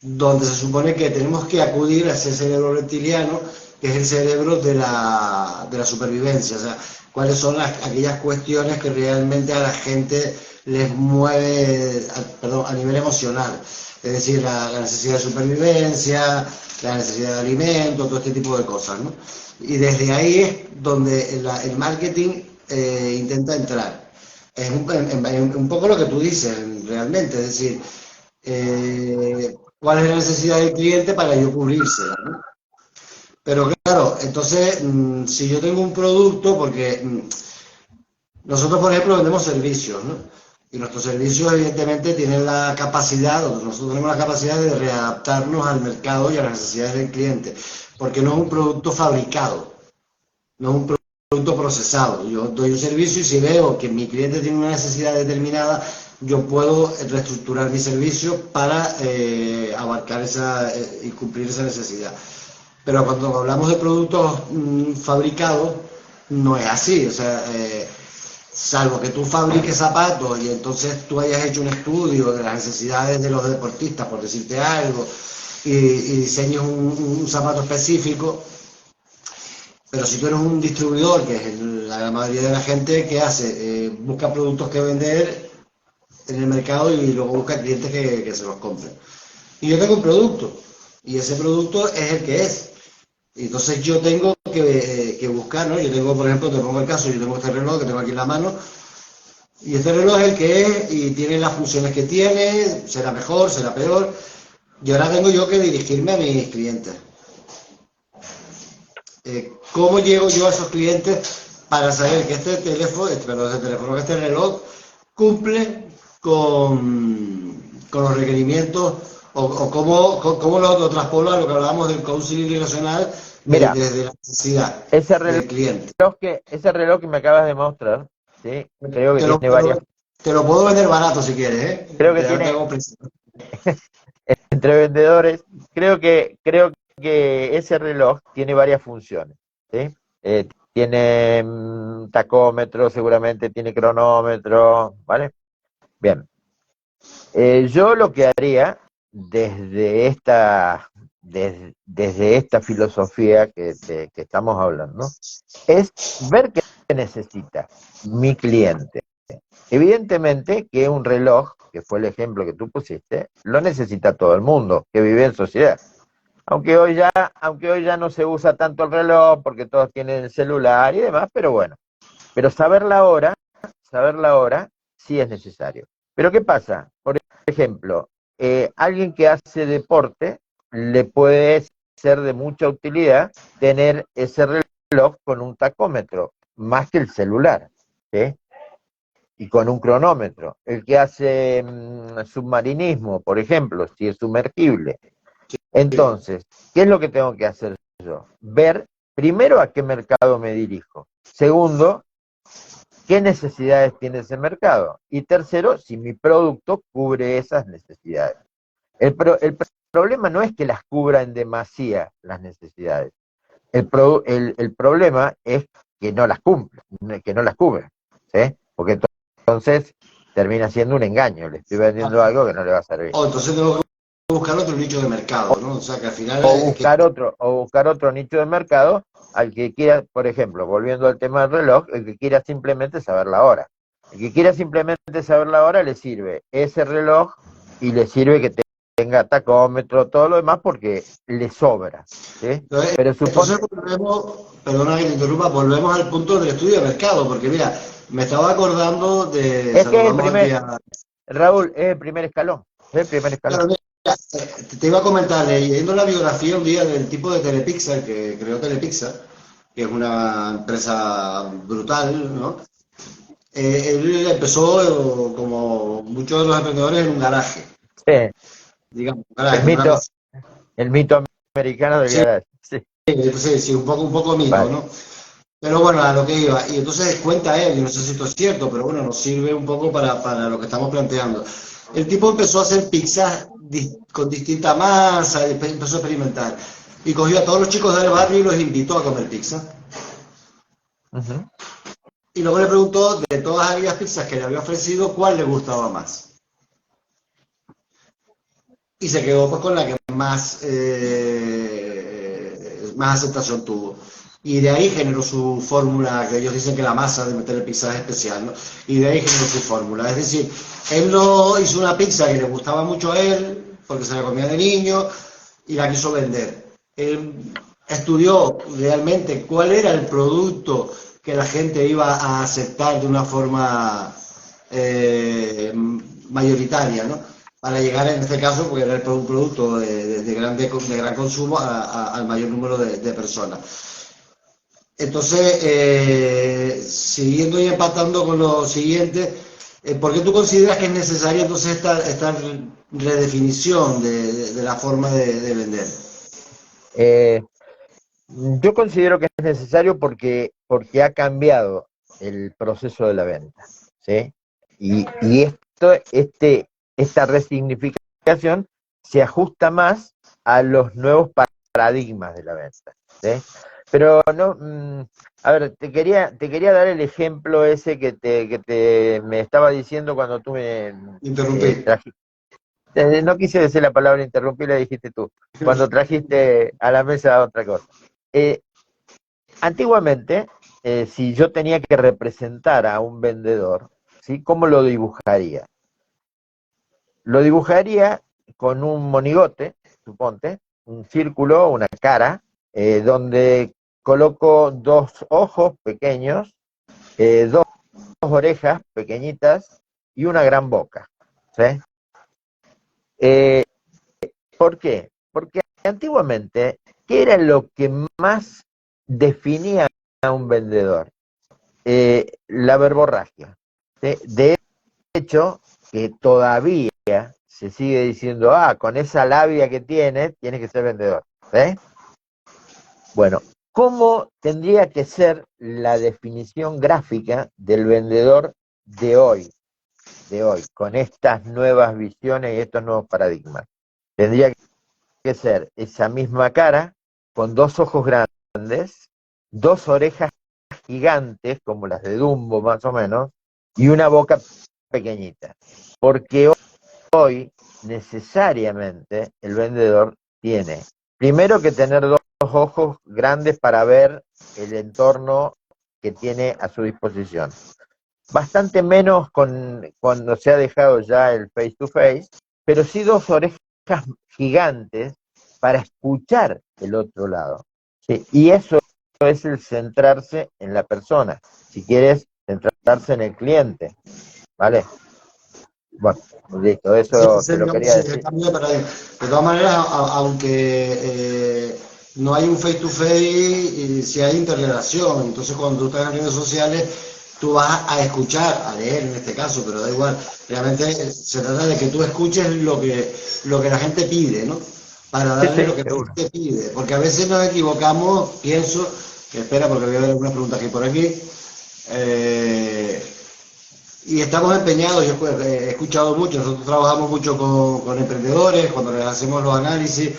donde se supone que tenemos que acudir a ese cerebro reptiliano, que es el cerebro de la supervivencia, o sea, cuáles son aquellas cuestiones que realmente a la gente les mueve, perdón, a nivel emocional. Es decir, la necesidad de supervivencia, la necesidad de alimento, todo este tipo de cosas, ¿no? Y desde ahí es donde el marketing intenta entrar. Es un poco lo que tú dices, realmente, es decir, cuál es la necesidad del cliente para yo cubrírsela, ¿no? Pero claro, entonces, si yo tengo un producto, porque nosotros, por ejemplo, vendemos servicios, ¿no? Y nuestros servicios, evidentemente, tienen la capacidad, nosotros tenemos la capacidad de readaptarnos al mercado y a las necesidades del cliente, porque no es un producto fabricado, no es un producto procesado. Yo doy un servicio y si veo que mi cliente tiene una necesidad determinada, yo puedo reestructurar mi servicio para abarcar esa y cumplir esa necesidad. Pero cuando hablamos de productos fabricados, no es así. O sea, salvo que tú fabriques zapatos y entonces tú hayas hecho un estudio de las necesidades de los deportistas, por decirte algo, y diseñes un zapato específico, pero si tú eres un distribuidor, que es la gran mayoría de la gente, ¿qué hace? Busca productos que vender en el mercado y luego busca clientes que se los compren. Y yo tengo un producto, y ese producto es el que es. Y entonces yo tengo que buscar, ¿no? Yo tengo, por ejemplo, te pongo el caso, yo tengo este reloj que tengo aquí en la mano, y este reloj es el que es, y tiene las funciones que tiene, será mejor, será peor, y ahora tengo yo que dirigirme a mis clientes. ¿Cómo llego yo a esos clientes para saber que este teléfono, que este reloj cumple con los requerimientos o cómo lo traspolo a lo que hablábamos del counseling relacional Mira, desde la necesidad ese del cliente? ese reloj que me acabas de mostrar, ¿sí? Creo que Te lo, tiene te lo, varias, te lo puedo vender barato si quieres, ¿eh? creo que Te tiene, hago precio. entre vendedores, creo que ese reloj tiene varias funciones, ¿sí? Tiene tacómetro, seguramente tiene cronómetro, ¿vale? Bien. Yo lo que haría desde desde esta filosofía que estamos hablando es ver qué necesita mi cliente. Evidentemente que un reloj, que fue el ejemplo que tú pusiste, lo necesita todo el mundo que vive en sociedad. Aunque hoy ya no se usa tanto el reloj porque todos tienen el celular y demás, pero bueno. Pero saber la hora sí es necesario. Pero ¿qué pasa? Por ejemplo, alguien que hace deporte le puede ser de mucha utilidad tener ese reloj con un tacómetro, más que el celular, ¿sí? Y con un cronómetro. El que hace submarinismo, por ejemplo, si es sumergible. Entonces, ¿qué es lo que tengo que hacer yo? Ver primero a qué mercado me dirijo. Segundo, qué necesidades tiene ese mercado. Y tercero, si mi producto cubre esas necesidades. El problema no es que las cubra en demasía las necesidades. El problema es que no las cumple, que no las cubre. ¿Sí? Porque entonces termina siendo un engaño. Le estoy vendiendo algo que no le va a servir. O entonces tengo buscar otro nicho de mercado, ¿no? O sea, que al final O buscar otro nicho de mercado al que quiera, por ejemplo, volviendo al tema del reloj, el que quiera simplemente saber la hora. El que quiera simplemente saber la hora le sirve ese reloj y le sirve que tenga tacómetro, todo lo demás porque le sobra, ¿sí? Pero entonces suponte, volvemos, perdona que te interrumpa, volvemos al punto del estudio de mercado, porque mira, me estaba acordando de, es que es el saludamos aquí primer, a... Raúl, es el primer escalón, es el primer escalón. Claro, mira, te iba a comentar, leyendo la biografía un día del tipo de Telepizza, que creó Telepizza, que es una empresa brutal, ¿no? Él empezó, como muchos de los emprendedores, en un garaje, Sí, digamos, un el garaje, una mito, cosa. el mito americano del Sí, garage, sí, sí, sí, un poco mito, vale. ¿no? Pero bueno, a lo que iba. Y entonces cuenta él, y no sé si esto es cierto, pero bueno, nos sirve un poco para lo que estamos planteando. El tipo empezó a hacer pizzas con distinta masa, y empezó a experimentar. Y cogió a todos los chicos del barrio y los invitó a comer pizza. Ujú. Y luego le preguntó de todas aquellas pizzas que le había ofrecido, cuál le gustaba más. Y se quedó pues con la que más aceptación tuvo. Y de ahí generó su fórmula, que ellos dicen que la masa de meter el pizza es especial, ¿no? Y de ahí generó su fórmula. Es decir, él no hizo una pizza que le gustaba mucho a él, porque se la comía de niño, y la quiso vender. Él estudió realmente cuál era el producto que la gente iba a aceptar de una forma mayoritaria, ¿no? Para llegar en este caso, porque era un producto de gran consumo, al mayor número de personas. Entonces, siguiendo y empatando con lo siguiente, ¿por qué tú consideras que es necesaria entonces esta redefinición de la forma de vender? Eh, yo considero que es necesario porque ha cambiado el proceso de la venta, ¿sí? Y esta resignificación se ajusta más a los nuevos paradigmas de la venta, ¿sí? Pero no, a ver, te quería dar el ejemplo ese que me estaba diciendo cuando tú me Interrumpí. trajiste. No quise decir la palabra interrumpir, la dijiste tú, cuando trajiste a la mesa otra cosa. Eh, Antiguamente, si yo tenía que representar a un vendedor, ¿sí? ¿Cómo lo dibujaría? Lo dibujaría con un monigote, suponte, un círculo, una cara, donde coloco dos ojos pequeños, dos orejas pequeñitas y una gran boca, ¿sí? Eh, ¿Por qué? Porque antiguamente, ¿qué era lo que más definía a un vendedor? La verborragia. De hecho, que todavía se sigue diciendo, con esa labia que tiene que ser vendedor. ¿Eh? Bueno, ¿cómo tendría que ser la definición gráfica del vendedor de hoy, con estas nuevas visiones y estos nuevos paradigmas? Tendría que ser esa misma cara, con dos ojos grandes, dos orejas gigantes, como las de Dumbo más o menos, y una boca pequeñita. Porque hoy necesariamente el vendedor tiene, primero que tener dos ojos grandes para ver el entorno que tiene a su disposición. Bastante menos cuando se ha dejado ya el face to face, pero sí dos orejas gigantes para escuchar el otro lado. ¿Sí? Y eso es el centrarse en la persona. Si quieres, centrarse en el cliente, ¿vale? Bueno, listo, Sí, eso ese, te lo digamos, quería sí, el decir. cambio de paradigma. De todas maneras, aunque no hay un face to face, sí hay interrelación. Entonces, cuando tú estás en redes sociales, tú vas a escuchar, a leer en este caso, pero da igual. Realmente se trata de que tú escuches lo que la gente pide, ¿no? Para Sí, darle sí, lo que la seguro. gente pide. Porque a veces nos equivocamos, pienso, que espera, porque voy a ver algunas preguntas aquí por aquí. Eh, y estamos empeñados, yo he escuchado mucho, nosotros trabajamos mucho con emprendedores cuando les hacemos los análisis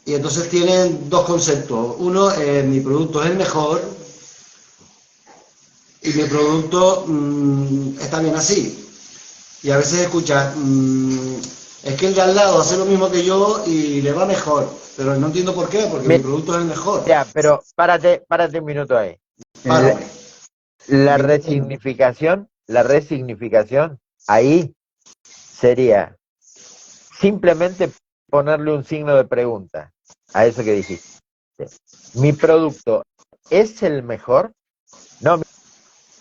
y entonces tienen dos conceptos. Uno, mi producto es el mejor y mi producto está bien así. Y a veces escuchas, es que el de al lado hace lo mismo que yo y le va mejor, pero no entiendo por qué, porque mi producto es el mejor. Mira, pero párate un minuto ahí. La, Párame. la Aquí te tengo. resignificación, ahí sería simplemente ponerle un signo de pregunta a eso que dijiste. ¿Mi producto es el mejor? No,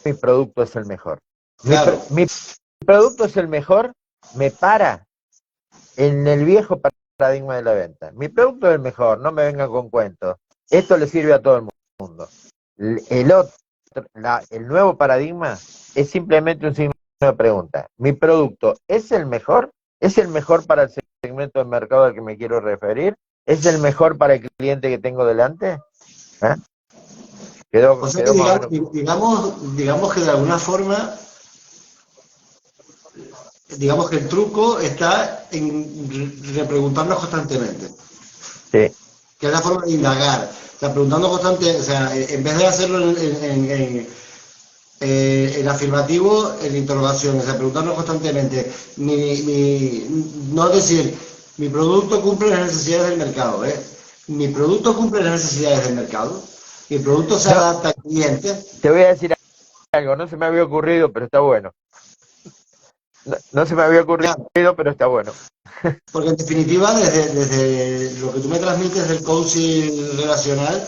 mi producto es el mejor. Claro. Mi producto es el mejor, me para en el viejo paradigma de la venta. Mi producto es el mejor, no me vengan con cuentos. Esto le sirve a todo el mundo. El otro, el nuevo paradigma es simplemente un signo de pregunta. ¿Mi producto es el mejor? ¿Es el mejor para el segmento de mercado al que me quiero referir? ¿Es el mejor para el cliente que tengo delante? ¿Eh? O sea que Quedó más o menos. digamos que de alguna forma, digamos que el truco está en repreguntarnos constantemente, Sí. que es la forma de indagar. O sea, preguntando constantemente, o sea, en vez de hacerlo en afirmativo, en interrogación, o sea, preguntarnos constantemente, no decir, mi producto cumple las necesidades del mercado, ¿eh? Mi producto cumple las necesidades del mercado, mi producto se No, adapta al cliente. te voy a decir algo, no se me había ocurrido, pero está bueno. No se me había ocurrido, Claro, pero está bueno. porque en definitiva, desde lo que tú me transmites del coaching relacional,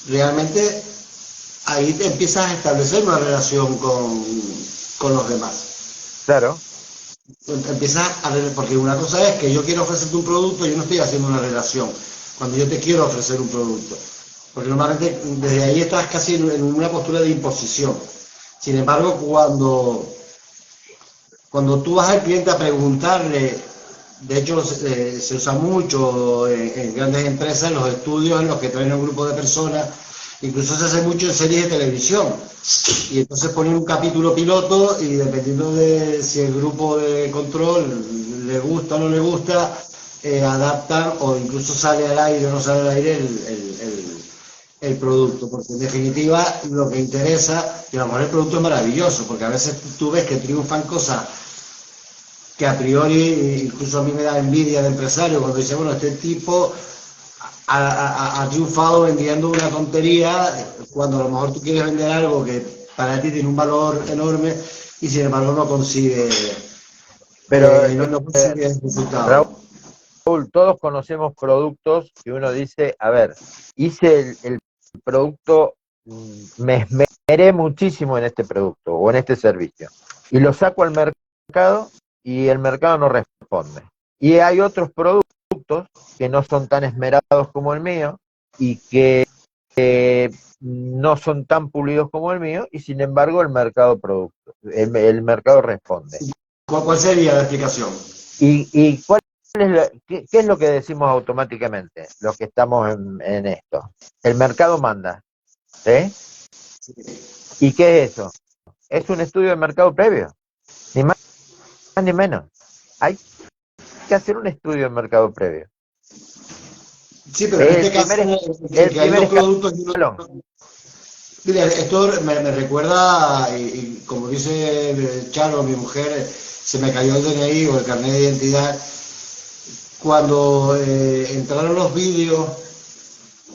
realmente ahí te empiezas a establecer una relación con los demás. Claro. Porque una cosa es que yo quiero ofrecerte un producto, yo no estoy haciendo una relación, cuando yo te quiero ofrecer un producto. Porque normalmente desde ahí estás casi en una postura de imposición. Sin embargo, cuando tú vas al cliente a preguntarle, de hecho se usa mucho en grandes empresas, en los estudios en los que traen a un grupo de personas, incluso se hace mucho en series de televisión. Y entonces ponen un capítulo piloto y dependiendo de si el grupo de control le gusta o no le gusta, adaptan o incluso sale al aire o no sale al aire el producto, porque en definitiva lo que interesa, y a lo mejor el producto es maravilloso, porque a veces tú ves que triunfan cosas que a priori incluso a mí me da envidia de empresario cuando dice, bueno, este tipo ha triunfado vendiendo una tontería cuando a lo mejor tú quieres vender algo que para ti tiene un valor enorme y sin embargo no consigue, Pero no consigue el resultado. Raúl, todos conocemos productos que uno dice, a ver, hice el producto, me esmeré muchísimo en este producto o en este servicio y lo saco al mercado y el mercado no responde. Y hay otros productos que no son tan esmerados como el mío y que no son tan pulidos como el mío y sin embargo el mercado responde. ¿Cuál sería la explicación? ¿Y cuál es qué es lo que decimos automáticamente, los que estamos en esto? El mercado manda, ¿sí? ¿Y qué es eso? Es un estudio de mercado previo, ni más ni menos. Hay que hacer un estudio de mercado previo. Sí, pero en Es este caso, el que hay primer dos productos y escalón. mira, esto me recuerda, y como dice Charo, mi mujer, se me cayó el DNI o el carnet de identidad, cuando entraron los vídeos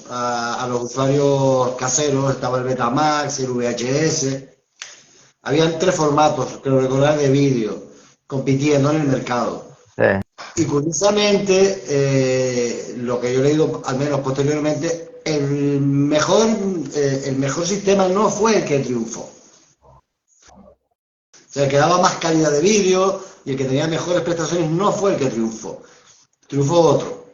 a los usuarios caseros, estaba el Betamax, el VHS, habían tres formatos, creo recordar, de vídeo compitiendo en el mercado. Sí. Y curiosamente, lo que yo he leído, al menos posteriormente, el mejor sistema no fue el que triunfó. O sea, el que daba más calidad de vídeo y el que tenía mejores prestaciones no fue el que triunfó. Triunfó otro.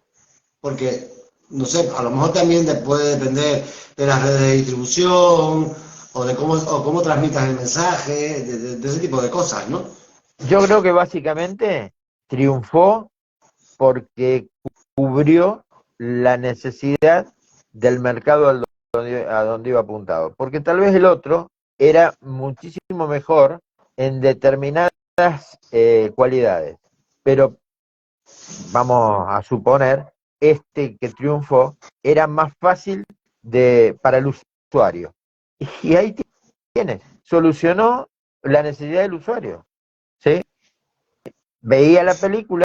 Porque, no sé, a lo mejor también puede depender de las redes de distribución o cómo transmitas el mensaje, de ese tipo de cosas, ¿no? Yo creo que básicamente triunfó porque cubrió la necesidad del mercado a donde iba apuntado. Porque tal vez el otro era muchísimo mejor en determinadas cualidades. Pero vamos a suponer, este que triunfó era más fácil para el usuario. Y ahí tienes, solucionó la necesidad del usuario. ¿Sí? Veía la película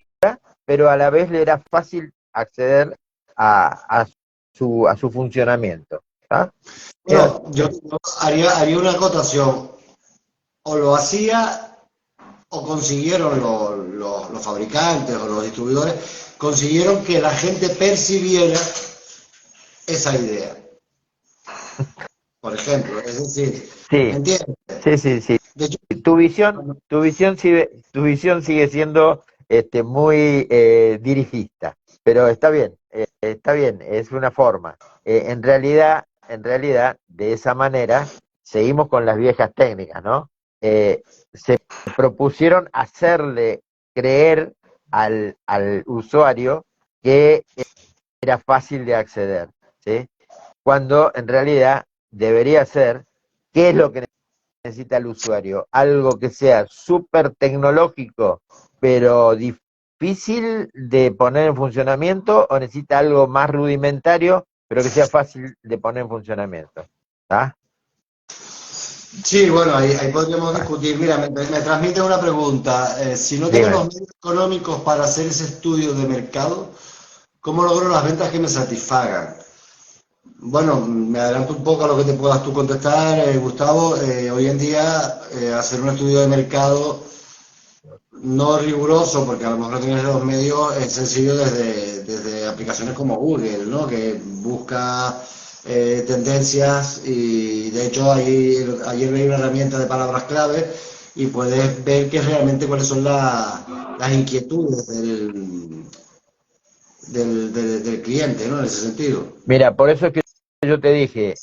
pero a la vez le era fácil acceder a su funcionamiento. ¿Ah? Bueno, yo haría una acotación. O lo hacía o consiguieron los fabricantes o los distribuidores, consiguieron que la gente percibiera esa idea. Por ejemplo, es decir, ¿me Sí, entiendes? sí, sí, sí. De hecho, Tu visión sigue siendo muy dirigista, pero está bien, es una forma. En realidad, de esa manera, seguimos con las viejas técnicas, ¿no? Se propusieron hacerle creer al usuario que era fácil de acceder, ¿sí? Cuando en realidad debería ser qué es lo que necesita el usuario, algo que sea súper tecnológico, pero difícil de poner en funcionamiento, o necesita algo más rudimentario, pero que sea fácil de poner en funcionamiento. ¿Ah? sí, bueno, ahí podríamos discutir. Mira, me transmite una pregunta. Si no tengo Dime. los medios económicos para hacer ese estudio de mercado, ¿cómo logro las ventas que me satisfagan? Bueno, me adelanto un poco a lo que te puedas tú contestar, Gustavo. Hoy en día, hacer un estudio de mercado no riguroso, porque a lo mejor no tienes los medios, es sencillo desde aplicaciones como Google, ¿no? Que busca tendencias y de hecho ayer veía una herramienta de palabras clave y puedes ver que realmente cuáles son las inquietudes del cliente, ¿no? En ese sentido. Mira, por eso es que yo te dije,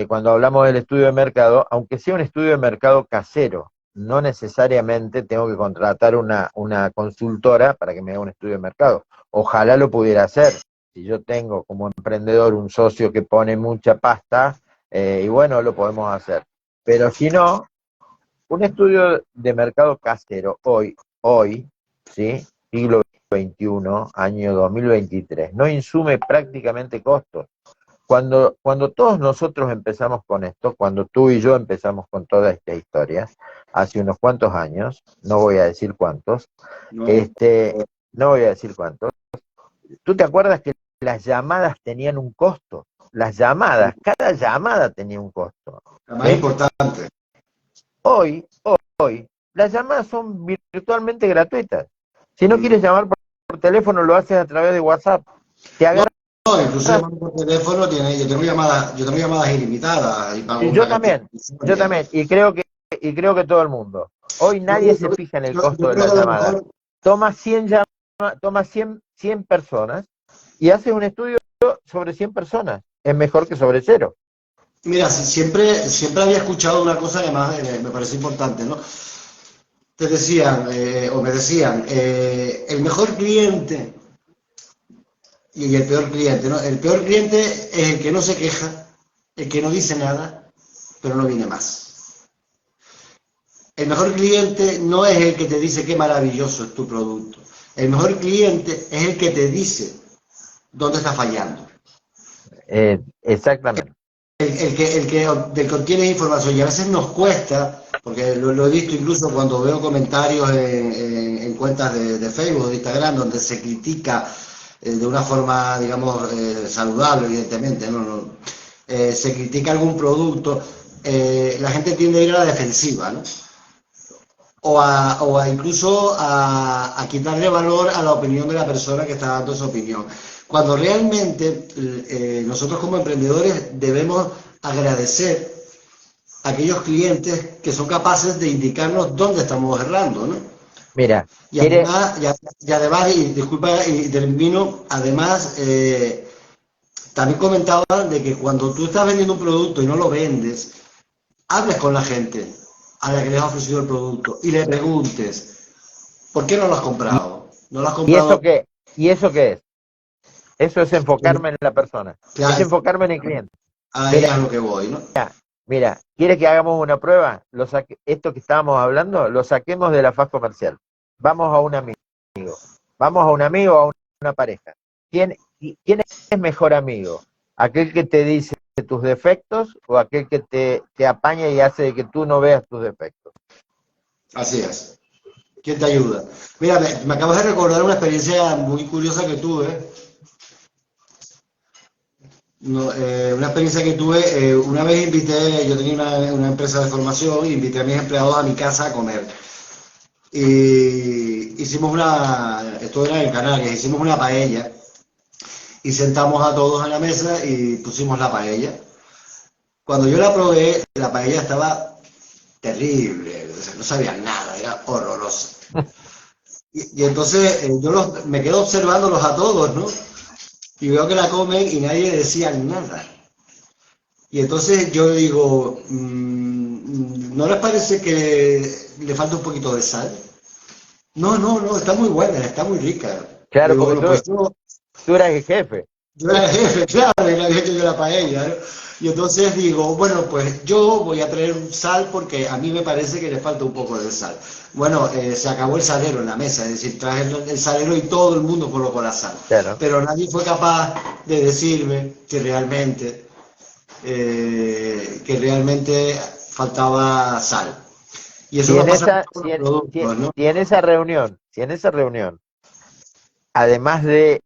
cuando hablamos del estudio de mercado, aunque sea un estudio de mercado casero, no necesariamente tengo que contratar una consultora para que me haga un estudio de mercado. Ojalá lo pudiera hacer. Si yo tengo como emprendedor un socio que pone mucha pasta, y bueno, lo podemos hacer. Pero si no, un estudio de mercado casero hoy, ¿sí? Siglo XXI, año 2023, no insume prácticamente costos. Cuando todos nosotros empezamos con esto, cuando tú y yo empezamos con toda esta historia, hace unos cuantos años, no voy a decir cuántos, No, este, no voy a decir cuántos, ¿tú te acuerdas que las llamadas tenían un costo? Las llamadas, cada llamada tenía un costo. la más ¿Sí? importante. Hoy, las llamadas son virtualmente gratuitas. Si no quieres llamar por teléfono, lo haces a través de WhatsApp. Te No, agarras. no, incluso llamando por teléfono yo tengo llamadas ilimitadas y pago una cantidad Yo irrisoria. también, y creo que todo el mundo. Hoy Yo, nadie se yo- fija en el yo costo de creo la que a lo llamada. mejor, Toma 100 personas y hace un estudio sobre 100 personas. Es mejor que sobre cero. mira, siempre había escuchado una cosa que además me parece importante, ¿no? Te decían, o me decían, el mejor cliente y el peor cliente, ¿no? El peor cliente es el que no se queja, el que no dice nada, pero no viene más. El mejor cliente no es el que te dice qué maravilloso es tu producto. El mejor cliente es el que te dice dónde está fallando. Exactamente. Del que obtienes información. Y a veces nos cuesta, porque lo he visto incluso cuando veo comentarios en cuentas de Facebook, de Instagram, donde se critica de una forma, digamos, saludable, evidentemente, se critica algún producto, la gente tiende a ir a la defensiva, ¿no? O a incluso a quitarle valor a la opinión de la persona que está dando su opinión. Cuando realmente nosotros como emprendedores debemos agradecer a aquellos clientes que son capaces de indicarnos dónde estamos errando, ¿no? Mira, Y además, y disculpa, y termino, además, también comentaba de que cuando tú estás vendiendo un producto y no lo vendes, hables con la gente a la que les has ofrecido el producto y le preguntes, ¿por qué no lo has ¿y, comprado? ¿No lo has y eso comprado? qué? ¿Y eso qué es? Eso es enfocarme en la persona. Es Ya, enfocarme en el cliente. ahí es Mira, a lo que voy, ¿no? mira, ¿quieres que hagamos una prueba? Esto que estábamos hablando, lo saquemos de la faz comercial. Vamos a un amigo. Vamos a un amigo o a una pareja. ¿Quién es mejor amigo? ¿Aquel que te dice tus defectos o aquel que te apaña y hace que tú no veas tus defectos? Así es. ¿Quién te ayuda? Mira, me acabas de recordar una experiencia muy curiosa que tuve. No, una experiencia que tuve, una vez invité, yo tenía una empresa de formación, invité a mis empleados a mi casa a comer. Y hicimos esto era en Canarias, hicimos una paella y sentamos a todos en la mesa y pusimos la paella. Cuando yo la probé, la paella estaba terrible, o sea, no sabía nada, era horrorosa. Y entonces me quedo observándolos a todos, ¿no? Y veo que la comen y nadie decía nada. Y entonces yo digo, ¿no les parece que le falta un poquito de sal? No, no, no, está muy buena, está muy rica. Claro, Digo, porque bueno, pues tú eras el jefe. yo era el jefe, claro, y le había hecho yo la paella, ¿no? Y entonces digo, bueno, pues yo voy a traer sal porque a mí me parece que le falta un poco de sal. Bueno, se acabó el salero en la mesa, es decir, traje el salero y todo el mundo colocó la sal. Claro. Pero nadie fue capaz de decirme que realmente faltaba sal. Y eso Si nos en pasa esa, con los productos, ¿no? si en esa reunión, además de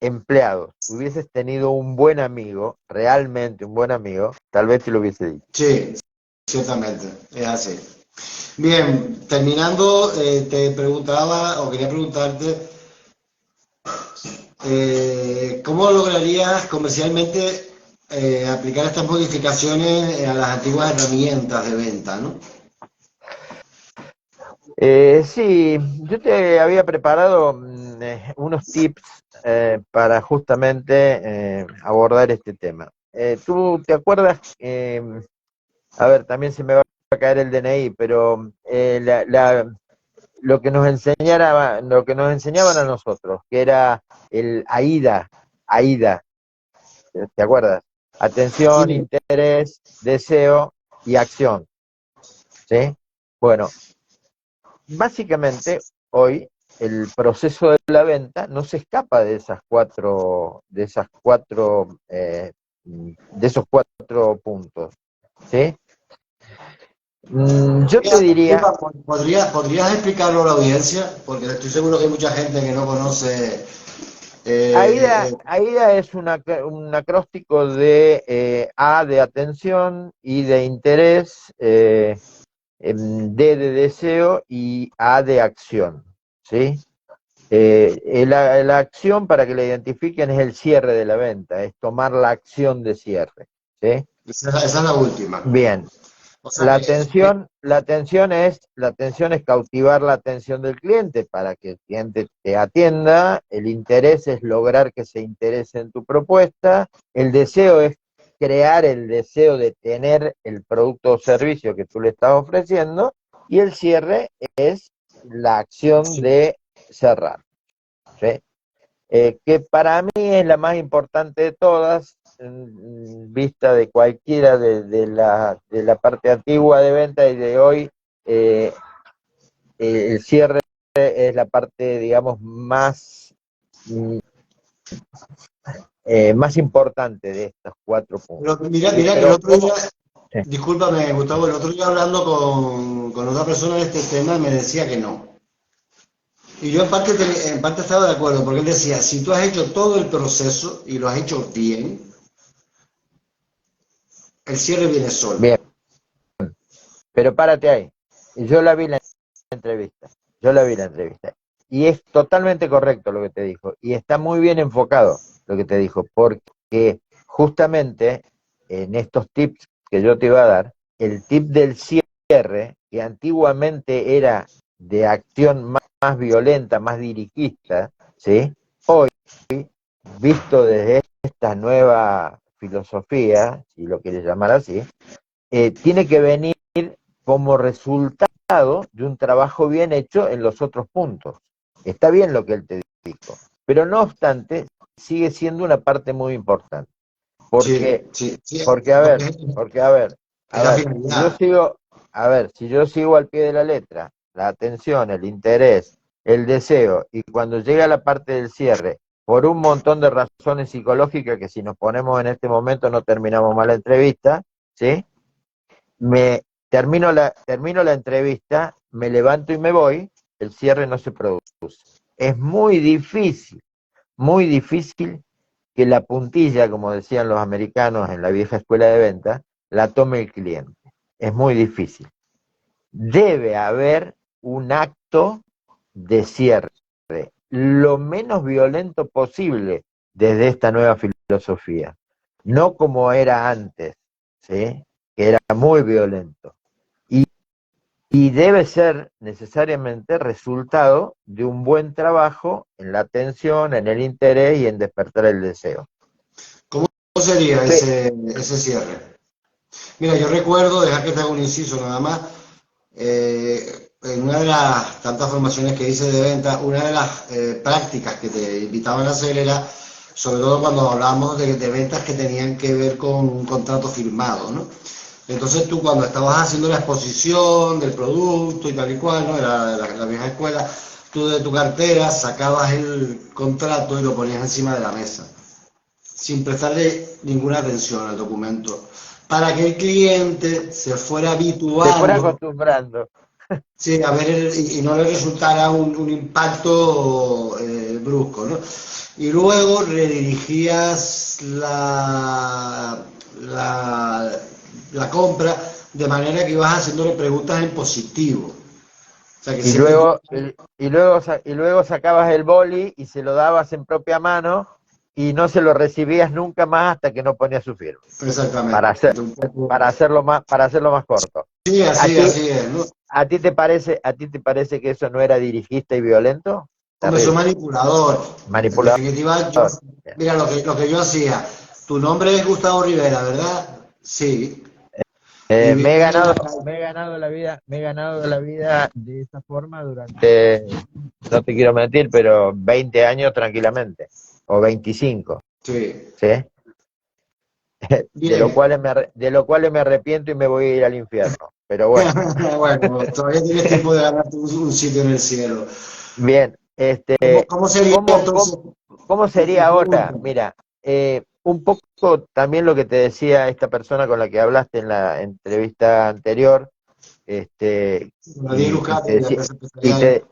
empleados, hubieses tenido un buen amigo, realmente un buen amigo, tal vez te lo hubiese dicho. Sí, ciertamente, es así. Bien, terminando, te preguntaba o quería preguntarte, ¿cómo lograrías comercialmente aplicar estas modificaciones a las antiguas herramientas de venta, ¿no? Sí, yo te había preparado unos tips para justamente abordar este tema. ¿Tú te acuerdas? A ver, también se me va a caer el DNI, pero lo que nos enseñaban a nosotros, que era el AIDA, ¿te acuerdas? Sí, Atención, interés, deseo y acción, ¿sí? Bueno, básicamente hoy el proceso de la venta no se escapa de esos cuatro puntos, ¿sí? Yo te diría, disculpa, ¿podrías explicarlo a la audiencia? Porque estoy seguro que hay mucha gente que no conoce. AIDA, eh, AIDA es un acróstico de A de atención, I de interés, D de deseo y A de acción, ¿sí? La acción, para que la identifiquen, es el cierre de la venta, es tomar la acción de cierre, ¿sí? esa es la última. Bien, O sea que, la atención es cautivar la atención del cliente para que el cliente te atienda, el interés es lograr que se interese en tu propuesta, el deseo es crear el deseo de tener el producto o servicio que tú le estás ofreciendo, y el cierre es la acción de cerrar, ¿sí? Que para mí es la más importante de todas, en vista de cualquiera de la parte antigua de venta y de hoy. eh, el cierre es la parte, digamos, mm, más importante de estos cuatro puntos. pero mira que el Pero, otro día, sí. discúlpame, Gustavo, el otro día hablando con otra persona de este tema me decía que no. Y yo en parte estaba de acuerdo, porque él decía, si tú has hecho todo el proceso y lo has hecho bien, el cierre viene solo. Bien, pero párate ahí. Yo la vi la entrevista, yo la vi la entrevista. Y es totalmente correcto lo que te dijo. Y está muy bien enfocado lo que te dijo, porque justamente en estos tips que yo te iba a dar, el tip del cierre, que antiguamente era de acción más violenta, más dirigista, ¿sí? Hoy, visto desde esta nueva filosofía, si lo quieres llamar así, tiene que venir como resultado de un trabajo bien hecho en los otros puntos. Está bien lo que él te dijo, pero no obstante, sigue siendo una parte muy importante. Sí, Porque, sí, sí, porque a porque ver, porque a ver, es a la ver, si yo finalidad. sigo, a ver, si yo sigo al pie de la letra, la atención, el interés, el deseo, y cuando llega la parte del cierre, por un montón de razones psicológicas que si nos ponemos en este momento no terminamos mal la entrevista, ¿sí? Termino la entrevista, me levanto y me voy, el cierre no se produce. Es muy difícil que la puntilla, como decían los americanos en la vieja escuela de venta, la tome el cliente. Es muy difícil. Debe haber un acto de cierre, lo menos violento posible desde esta nueva filosofía. No como era antes, ¿sí? Que era muy violento. Y debe ser necesariamente resultado de un buen trabajo en la atención, en el interés y en despertar el deseo. ¿Cómo sería ese cierre? Mira, yo recuerdo, deja que te haga un inciso nada más, en una de las tantas formaciones que hice de venta, una de las prácticas que te invitaban a hacer era, sobre todo cuando hablábamos de ventas que tenían que ver con un contrato firmado, ¿no? Entonces tú cuando estabas haciendo la exposición del producto y tal y cual, ¿no? Era la vieja escuela, tú de tu cartera sacabas el contrato y lo ponías encima de la mesa, sin prestarle ninguna atención al documento, para que el cliente se fuera Se fuera habituando, acostumbrando. sí, a ver, y no le resultara un impacto brusco, ¿no? Y luego redirigías la compra de manera que ibas haciéndole preguntas en positivo. O sea, que Y siempre luego, y luego sacabas el boli y se lo dabas en propia mano y no se lo recibías nunca más hasta que no ponía su firma. exactamente, Para hacer, un poco, para hacerlo más corto. sí, ¿A ti, así es, ¿no? a ti te parece que eso no era dirigista y violento? Hombre, soy Terrible. manipulador. En Manipulador. definitiva, mira lo que yo hacía. Tu nombre es Gustavo Rivera, ¿verdad? Sí. Y Me he vives en ganado, la calle. me he ganado la vida de esa forma durante, no te quiero mentir, pero 20 años tranquilamente, o 25, Sí. ¿sí? Bien. De lo cual me arrepiento y me voy a ir al infierno. Pero bueno, Bueno, todavía tienes tiempo de ganarte un sitio en el cielo. bien, ¿Cómo sería ¿cómo, entonces cómo tu sería ahora? pregunta? Mira, un poco también lo que te decía esta persona con la que hablaste en la entrevista anterior, Nadie Lucas, te de la decía, empresa empresarial.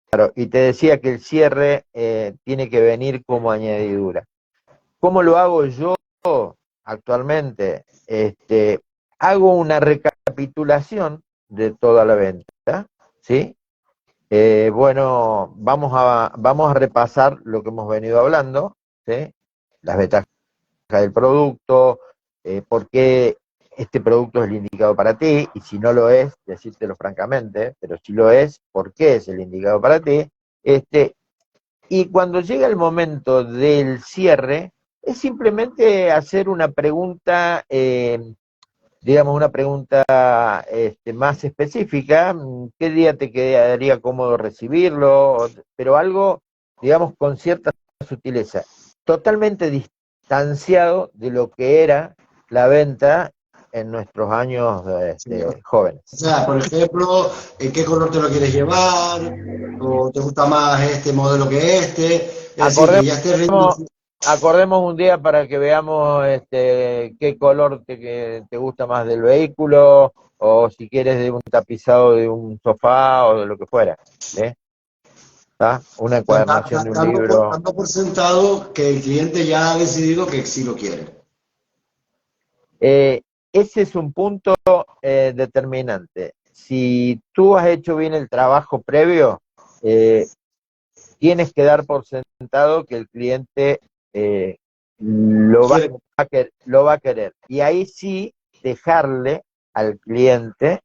claro, y te decía que el cierre tiene que venir como añadidura. ¿Cómo lo hago yo actualmente? Hago una recapitulación de toda la venta, ¿sí? Bueno, vamos a repasar lo que hemos venido hablando, ¿sí? Las ventajas del producto, por qué este producto es el indicado para ti, y si no lo es, decírtelo francamente, pero si lo es, ¿por qué es el indicado para ti? Y cuando llega el momento del cierre, es simplemente hacer una pregunta, digamos, una pregunta más específica. ¿Qué día te quedaría cómodo recibirlo? Pero algo, digamos, con cierta sutileza, totalmente distanciado de lo que era la venta en nuestros años Sí. O jóvenes. sea, por ejemplo, ¿en qué color te lo quieres llevar? ¿O te gusta más este modelo que este? Es decir, que Acordemos ya esté reducido. Acordemos un día para que veamos qué color te gusta más del vehículo, o si quieres de un tapizado de un sofá o de lo que fuera. ¿Sí? ¿Está? Una encuadernación de un libro. Dando por sentado que el cliente ya ha decidido que sí lo quiere. Eh, Ese es un punto determinante. Si tú has hecho bien el trabajo previo, eh, tienes que dar por sentado que el cliente eh, lo va Quiere. lo va a querer. Y ahí sí dejarle al cliente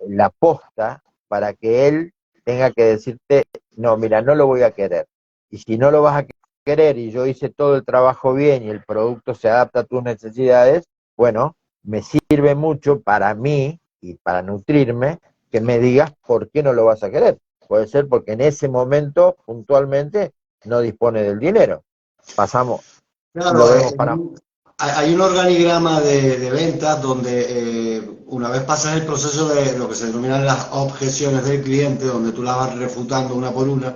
la posta para que él tenga que decirte, no, mira, no lo voy a querer. Y si no lo vas a querer y yo hice todo el trabajo bien y el producto se adapta a tus necesidades, bueno, me sirve mucho para mí y para nutrirme que me digas por qué no lo vas a querer. Puede ser porque en ese momento, puntualmente, no dispone del dinero. Pasamos, lo Claro, vemos para... hay un organigrama de ventas donde una vez pasas el proceso de lo que se denominan las objeciones del cliente, donde tú las vas refutando una por una,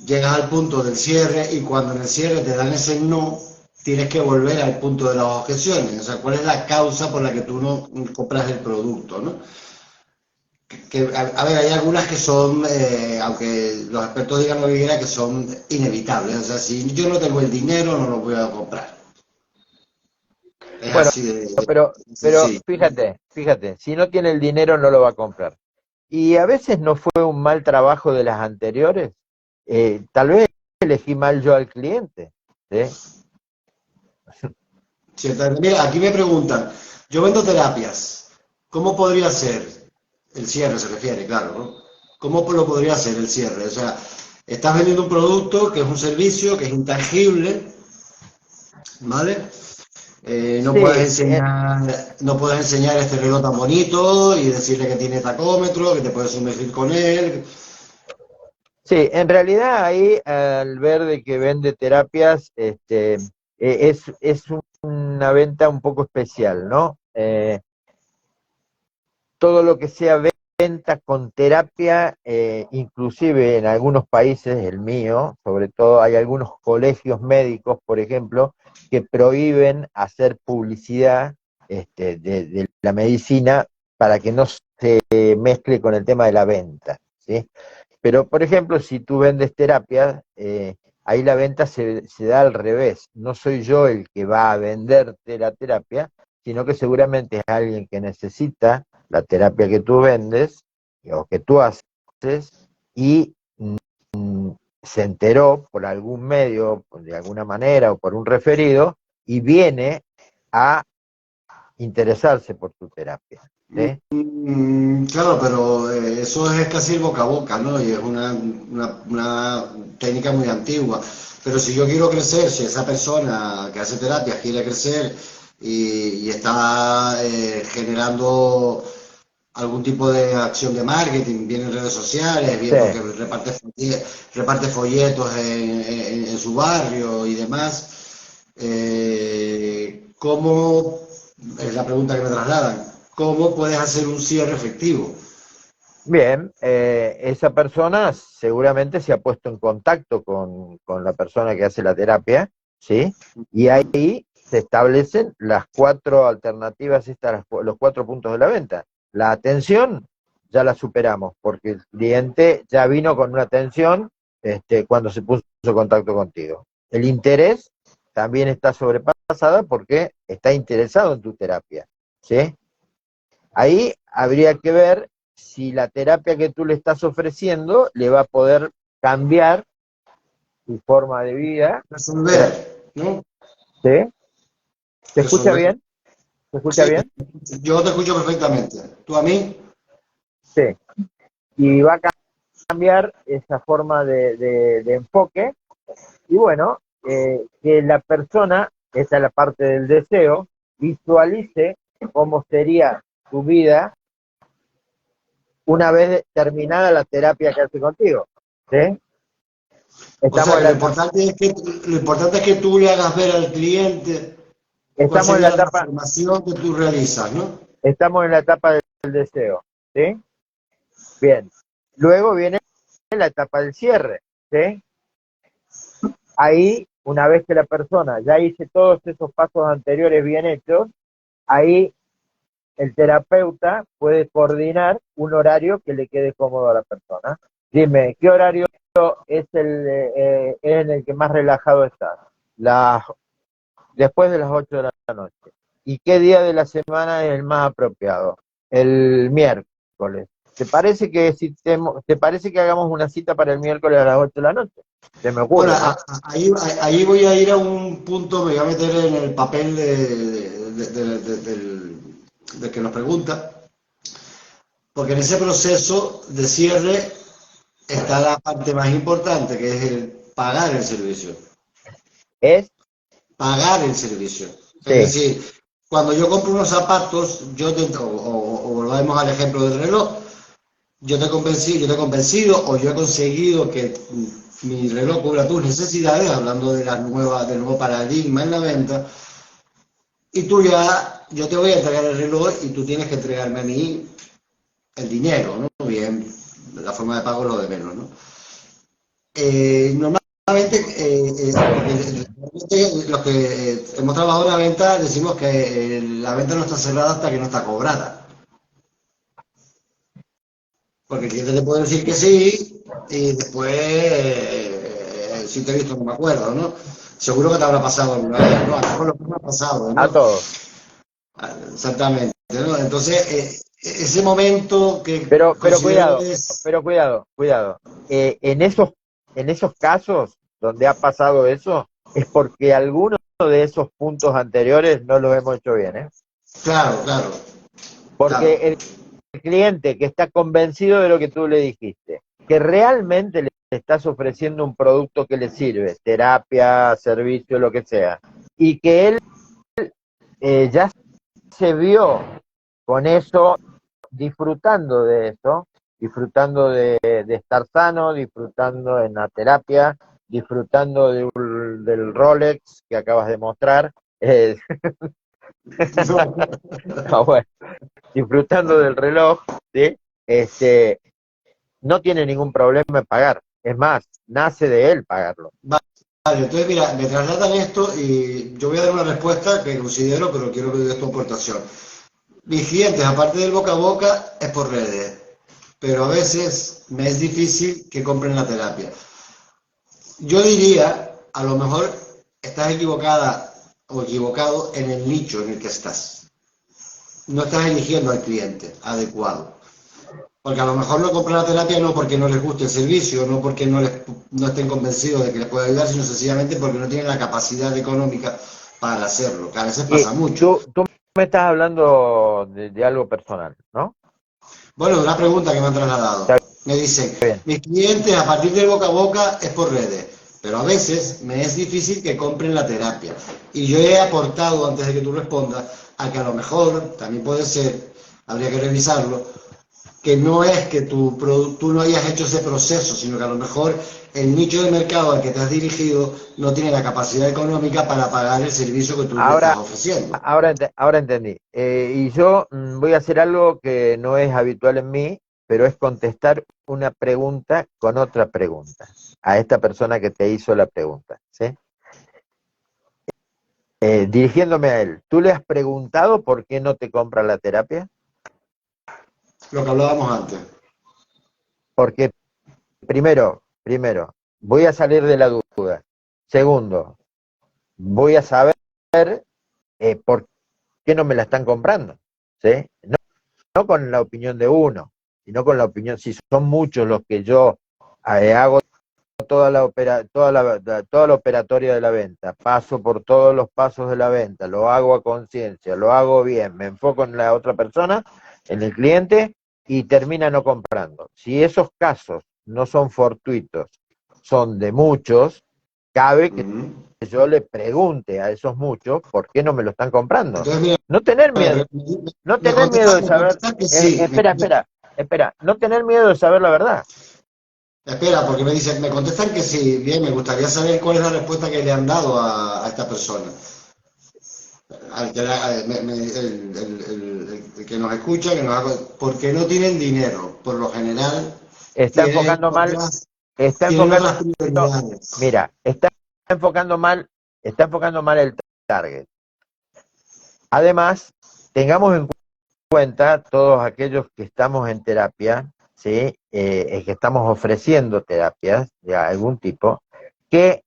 llegas al punto del cierre y cuando en el cierre te dan ese no, tienes que volver al punto de las objeciones. O sea, ¿cuál es la causa por la que tú no compras el producto, ¿no? a ver, hay algunas que son, aunque los expertos digan lo que quieran, que son inevitables. O sea, si yo no tengo el dinero, no lo voy a comprar. Es Bueno, así de pero sencillo. fíjate, si no tiene el dinero no lo va a comprar. Y a veces no fue un mal trabajo de las anteriores. Tal vez elegí mal yo al cliente. ¿Sí? Ciertamente. Mira, aquí me preguntan, yo vendo terapias, ¿cómo podría ser? El cierre se refiere, claro, ¿no? ¿Cómo lo podría hacer el cierre? O sea, estás vendiendo un producto que es un servicio, que es intangible, ¿vale? No puedes Sí, enseñar, no puedes enseñar este reloj tan bonito y decirle que tiene tacómetro, que te puedes sumergir con él. sí, en realidad ahí al ver de que vende terapias, es una venta un poco especial, ¿no? Todo lo que sea venta con terapia, inclusive en algunos países, el mío, sobre todo hay algunos colegios médicos, por ejemplo, que prohíben hacer publicidad de la medicina para que no se mezcle con el tema de la venta, ¿sí? Pero, por ejemplo, si tú vendes terapias, ahí la venta se da al revés. No soy yo el que va a venderte la terapia, sino que seguramente es alguien que necesita la terapia que tú vendes o que tú haces y se enteró por algún medio, de alguna manera o por un referido y viene a interesarse por tu terapia. ¿Sí? Claro, pero eso es casi el boca a boca, ¿no? Y es una técnica muy antigua. Pero si yo quiero crecer, si esa persona que hace terapia quiere crecer y está generando algún tipo de acción de marketing, bien en redes sociales, bien Sí. porque reparte folletos en su barrio y demás, ¿cómo, es la pregunta que me trasladan, cómo puedes hacer un cierre efectivo? Bien, esa persona seguramente se ha puesto en contacto con la persona que hace la terapia, ¿sí? Y ahí se establecen las cuatro alternativas, los cuatro puntos de la venta. La atención ya la superamos, porque el cliente ya vino con una atención cuando se puso en contacto contigo. El interés también está sobrepasada porque está interesado en tu terapia, ¿sí? Ahí habría que ver si la terapia que tú le estás ofreciendo le va a poder cambiar su forma de vida. Resolver, Eh, ¿no? ¿Sí? ¿Se escucha Resolver. bien? ¿Se escucha Sí, bien? yo te escucho perfectamente. ¿Tú a mí? Sí. Y va a cambiar esa forma de enfoque. Y bueno, que la persona, esa es la parte del deseo, visualice cómo sería su vida una vez terminada la terapia que hace contigo. ¿Sí? O sea Estamos en que la etapa, lo importante es que tú le hagas ver al cliente cuál estamos en la sería la etapa transformación que tú realizas, ¿no? Estamos en la etapa del deseo, ¿sí? Bien. Luego viene la etapa del cierre, ¿sí? Ahí, una vez que la persona ya hice todos esos pasos anteriores bien hechos, ahí el terapeuta puede coordinar un horario que le quede cómodo a la persona. Dime, ¿qué horario es en el que más relajado estás? Las, Después de las 8 de la noche. ¿Y qué día de la semana es el más apropiado? El miércoles. ¿Te parece que hagamos una cita para el miércoles a las 8 de la noche? Se me Bueno, ocurre, ¿no? ahí voy a ir a un punto, me voy a meter en el papel del que nos pregunta, porque en ese proceso de cierre está la parte más importante, que es el pagar el servicio. Es, Pagar el servicio. Es sí, decir, cuando yo compro unos zapatos, o volvemos al ejemplo del reloj, yo te he convencido o yo he conseguido que mi reloj cubra tus necesidades, hablando de del nuevo paradigma en la venta, y yo te voy a entregar el reloj y tú tienes que entregarme a mí el dinero, ¿no? Bien, la forma de pago es lo de menos, ¿no? Normalmente, porque realmente los que hemos trabajado en la venta decimos que la venta no está cerrada hasta que no está cobrada. Porque el cliente te puede decir que sí y después, si te he visto, no me acuerdo, ¿no? Seguro que te habrá pasado alguna vez, ¿no? A lo mejor lo que me ha pasado, A ¿no? todos. Exactamente, ¿no? Entonces, ese momento que Pero considero cuidado, que es, cuidado. En esos casos donde ha pasado eso, es porque algunos de esos puntos anteriores no los hemos hecho bien, ¿eh? claro, claro, claro. Porque el cliente que está convencido de lo que tú le dijiste, que realmente le estás ofreciendo un producto que le sirve, terapia, servicio, lo que sea, y que él ya se vio con eso, disfrutando de eso, disfrutando de estar sano, disfrutando en la terapia, disfrutando del Rolex que acabas de mostrar, bueno, disfrutando del reloj, ¿sí? Este, no tiene ningún problema en pagar. Es más, nace de él pagarlo. Vale, entonces mira, me trasladan esto y yo voy a dar una respuesta que considero, pero quiero que des tu aportación. Mis clientes, aparte del boca a boca, es por redes, pero a veces me es difícil que compren la terapia. Yo diría, a lo mejor estás equivocada o equivocado en el nicho en el que estás. No estás eligiendo al cliente adecuado. Porque a lo mejor no compran la terapia no porque no les guste el servicio, no porque no estén convencidos de que les puede ayudar, sino sencillamente porque no tienen la capacidad económica para hacerlo, que a veces Y pasa mucho. tú me estás hablando de algo personal, ¿no? Bueno, una pregunta que me han trasladado. Está Me dicen, bien. mis clientes a partir del boca a boca es por redes, pero a veces me es difícil que compren la terapia. Y yo he aportado, antes de que tú respondas, a que a lo mejor, también puede ser, habría que revisarlo, que no es que tú no hayas hecho ese proceso, sino que a lo mejor el nicho de mercado al que te has dirigido no tiene la capacidad económica para pagar el servicio que tú le estás Ahora, ofreciendo. ahora entendí. Y yo voy a hacer algo que no es habitual en mí, pero es contestar una pregunta con otra pregunta a esta persona que te hizo la pregunta, ¿sí? Dirigiéndome a él, ¿tú le has preguntado por qué no te compra la terapia? Lo que hablábamos antes. Porque primero, voy a salir de la duda. Segundo, voy a saber por qué no me la están comprando, ¿sí? No, no con la opinión de uno, sino con la opinión, si son muchos los que yo hago toda la operatoria de la venta, paso por todos los pasos de la venta, lo hago a conciencia, lo hago bien, me enfoco en la otra persona, en el cliente, y termina no comprando. Si esos casos no son fortuitos, son de muchos, cabe que Uh-huh. yo le pregunte a esos muchos por qué no me lo están comprando. Entonces, mira, No tener miedo, no tener miedo de me saber, contestan que sí. espera, no tener miedo de saber la verdad. Espera, porque me dicen, me contestan que sí. Bien, me gustaría saber cuál es la respuesta que le han dado a esta persona. El que nos escucha, porque no tienen dinero. Por lo general, Está tienen enfocando mal, otras, está tienen enfocando, otras prioridades. mira, enfocando mal, está enfocando mal el target. Además, tengamos en cuenta todos aquellos que estamos en terapia, ¿sí? Que estamos ofreciendo terapias de algún tipo, que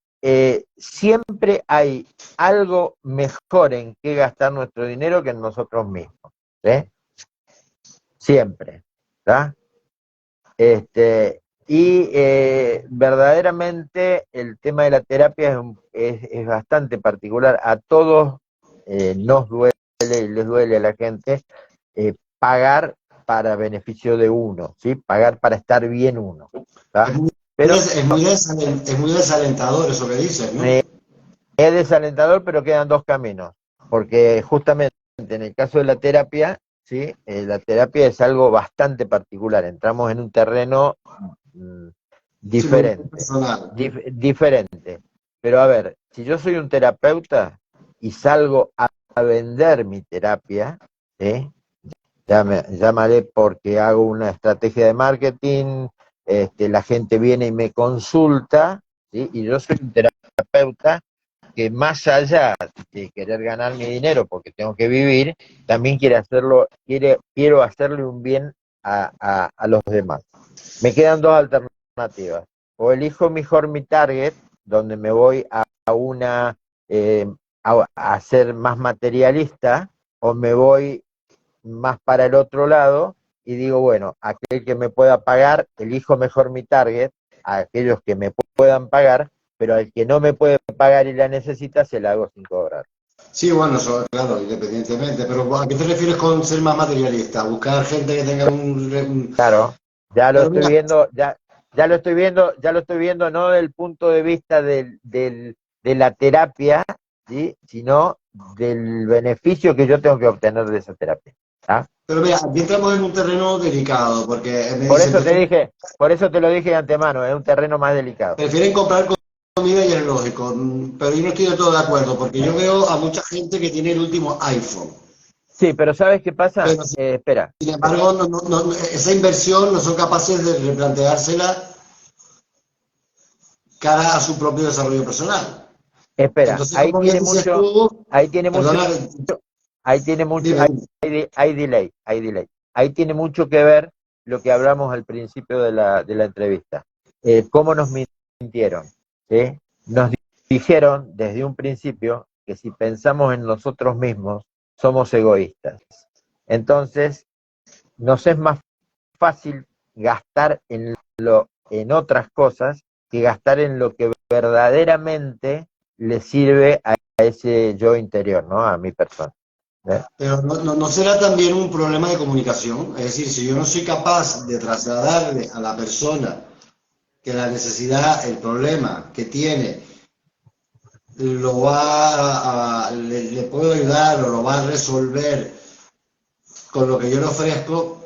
siempre hay algo mejor en que gastar nuestro dinero que en nosotros mismos, ¿sí? Siempre, ¿verdad? Verdaderamente el tema de la terapia es bastante particular. A todos nos duele y les duele a la gente pagar para beneficio de uno, ¿sí? Pagar para estar bien uno, Es ¿tá? muy, Pero es muy desalentador eso que dices, ¿no? eh, es desalentador, pero quedan dos caminos, porque justamente en el caso de la terapia, ¿sí? La terapia es algo bastante particular. Entramos en un terreno mm, Sí, muy diferente, personal. diferente. Pero a ver, si yo soy un terapeuta y salgo a vender mi terapia, ¿sí? Llámale porque hago una estrategia de marketing, la gente viene y me consulta, ¿sí? Y yo soy un terapeuta que más allá de querer ganar mi dinero porque tengo que vivir, también quiero hacerle un bien a los demás. Me quedan dos alternativas. O elijo mejor mi target, donde me voy a una eh, a ser más materialista, o me voy más para el otro lado y digo, bueno, aquel que me pueda pagar, elijo mejor mi target, a aquellos que me puedan pagar, pero al que no me puede pagar y la necesita, se la hago sin cobrar. Sí, bueno, eso, claro, independientemente, pero ¿a qué te refieres con ser más materialista? Buscar gente que tenga Claro, ya lo Pero estoy mira, viendo, ya lo estoy viendo no del punto de vista de la terapia, ¿sí? Sino del beneficio que yo tengo que obtener de esa terapia. ¿Ah? pero mira, aquí entramos en un terreno delicado, porque me Por dicen, eso te dije, por eso te lo dije de antemano, es un terreno más delicado. prefieren comprar comida y es lógico, pero yo no estoy del todo de acuerdo, porque yo veo a mucha gente que tiene el último iPhone, Sí, pero ¿sabes qué pasa? pero Espera, sin espera, embargo esa inversión no son capaces de replanteársela cara a su propio desarrollo personal. espera, Entonces, como bien dices tú, ahí tiene mucho, perdona, ahí tiene mucho, dime, dime. hay delay, hay delay. Ahí tiene mucho que ver lo que hablamos al principio de la entrevista. ¿Cómo nos mintieron? ¿Sí? Nos dijeron desde un principio que si pensamos en nosotros mismos, somos egoístas. Entonces, nos es más fácil gastar en otras cosas que gastar en lo que verdaderamente le sirve a ese yo interior, ¿no? A mi persona. ¿Eh? Pero no será también un problema de comunicación. Es decir, si yo no soy capaz de trasladarle a la persona que la necesidad, el problema que tiene, le puedo ayudar o lo va a resolver con lo que yo le ofrezco,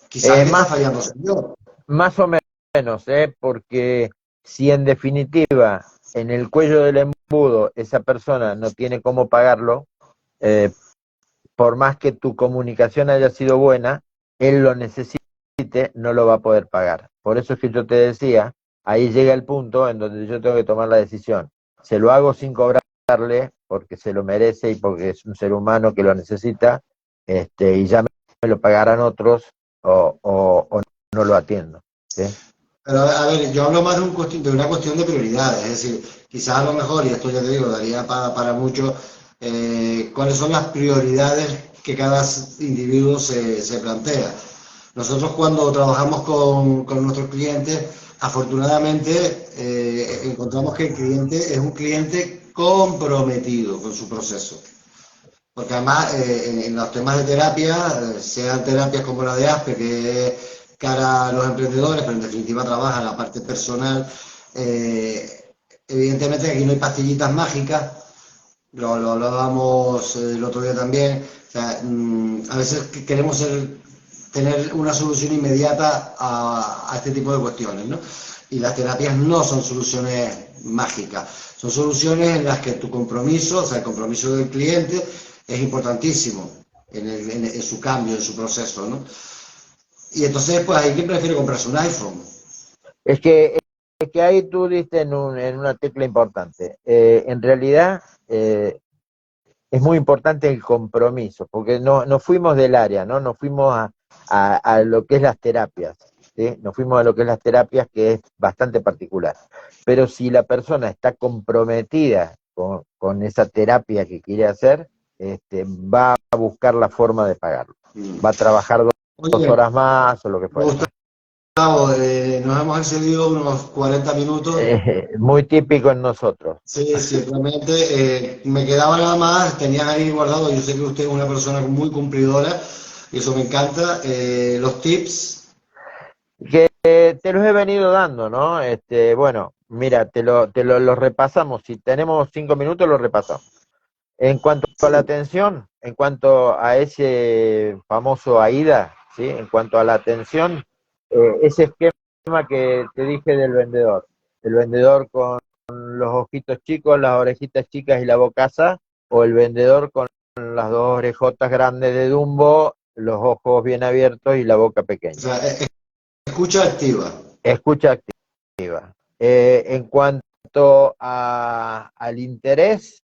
quizás el que está Más, fallando soy yo. más o menos, porque si en definitiva en el cuello del embudo esa persona no tiene cómo pagarlo, eh, por más que tu comunicación haya sido buena, él lo necesite, no lo va a poder pagar. Por eso es que yo te decía, ahí llega el punto en donde yo tengo que tomar la decisión. Se lo hago sin cobrarle, porque se lo merece y porque es un ser humano que lo necesita, y ya me lo pagarán otros o no lo atiendo. ¿Sí? Pero a ver, yo hablo más de una cuestión de prioridades, es decir, quizás a lo mejor, y esto ya te digo, daría para mucho, cuáles son las prioridades que cada individuo se plantea. Nosotros cuando trabajamos con nuestros clientes, afortunadamente encontramos que el cliente es un cliente comprometido con su proceso. Porque además en los temas de terapia, sean terapias como la de ASPE, que es cara a los emprendedores, pero en definitiva trabaja la parte personal, evidentemente aquí no hay pastillitas mágicas, lo hablábamos el otro día también, o sea, a veces queremos tener una solución inmediata a este tipo de cuestiones, ¿no? Y las terapias no son soluciones mágicas, son soluciones en las que tu compromiso, o sea, el compromiso del cliente es importantísimo en su cambio, en su proceso, ¿no? Y entonces, pues hay quien prefiere comprarse un iPhone. Es que, es que ahí tú diste en una tecla importante. En realidad, es muy importante el compromiso, porque no fuimos del área, ¿no? Nos fuimos a lo que es las terapias, ¿sí? Nos fuimos a lo que es las terapias, que es bastante particular. Pero si la persona está comprometida con esa terapia que quiere hacer, va a buscar la forma de pagarlo. Mm. Va a trabajar dos Oye, horas más o lo que fuera, ¿no? Gustavo, nos hemos excedido unos 40 minutos. Muy típico en nosotros. Sí, sí, realmente me quedaba nada más, tenías ahí guardado, yo sé que usted es una persona muy cumplidora y eso me encanta. Los tips, Que te los he venido dando, ¿no? Bueno, mira, los repasamos. Si tenemos 5 minutos, los repasamos. En cuanto a la sí, atención, en cuanto a ese famoso AIDA, ¿sí? En cuanto a la atención, ese esquema que te dije del vendedor. El vendedor con los ojitos chicos, las orejitas chicas y la bocaza, o el vendedor con las dos orejotas grandes de Dumbo, los ojos bien abiertos y la boca o pequeña. sea, escucha activa. Escucha activa. En cuanto al interés,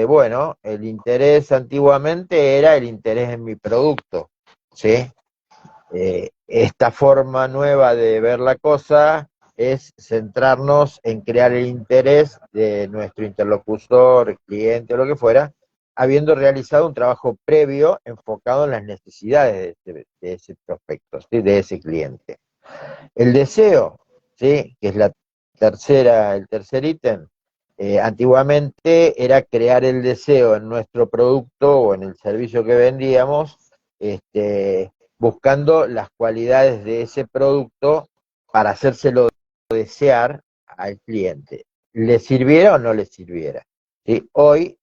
bueno, el interés antiguamente era el interés en mi producto, ¿sí? esta forma nueva de ver la cosa es centrarnos en crear el interés de nuestro interlocutor, cliente o lo que fuera, habiendo realizado un trabajo previo enfocado en las necesidades de ese prospecto, ¿sí? De ese cliente. El deseo, ¿sí? Que es el tercer ítem, antiguamente era crear el deseo en nuestro producto o en el servicio que vendíamos, buscando las cualidades de ese producto para hacérselo desear al cliente, le sirviera o no le sirviera. ¿Sí? Hoy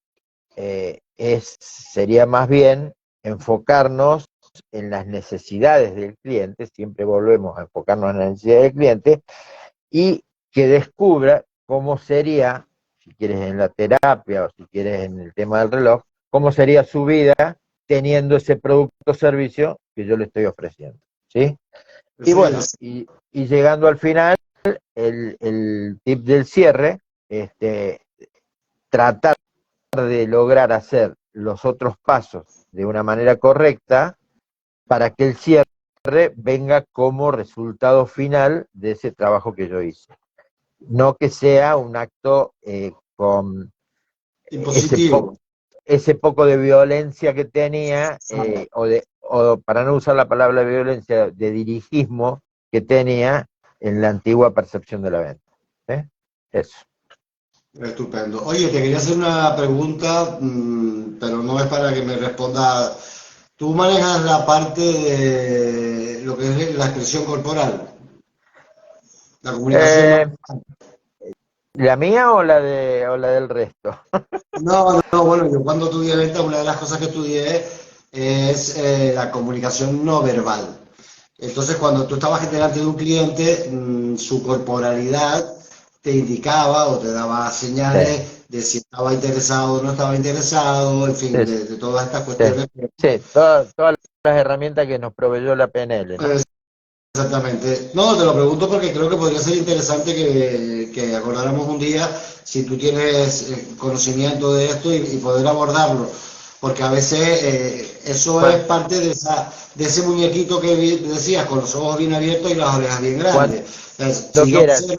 sería más bien enfocarnos en las necesidades del cliente, siempre volvemos a enfocarnos en las necesidades del cliente, y que descubra cómo sería, si quieres en la terapia o si quieres en el tema del reloj, cómo sería su vida teniendo ese producto o servicio que yo le estoy ofreciendo, ¿sí? Y bueno, y llegando al final, el tip del cierre, tratar de lograr hacer los otros pasos de una manera correcta para que el cierre venga como resultado final de ese trabajo que yo hice. No que sea un acto con impositivo. Ese poco de violencia que tenía, o para no usar la palabra violencia, de dirigismo que tenía en la antigua percepción de la venta. Eso. Estupendo. Oye, te quería hacer una pregunta, pero no es para que me responda. ¿Tú manejas la parte de lo que es la expresión corporal? La comunicación no. Eh, ¿La mía o la del resto? No, no, bueno, yo cuando estudié venta, una de las cosas que estudié es la comunicación no verbal. Entonces, cuando tú estabas delante de un cliente, su corporalidad te indicaba o te daba Sí, señales de si estaba interesado o no estaba interesado, en fin, sí, de todas estas sí, cuestiones. sí, todas las herramientas que nos proveyó la PNL, ¿no? Exactamente. No, te lo pregunto porque creo que podría ser interesante que acordáramos un día si tú tienes conocimiento de esto y poder abordarlo. Porque a veces eso es Bueno, parte de de ese muñequito que decías, con los ojos bien abiertos y las orejas bien cuando grandes. Si yo quieras, sé,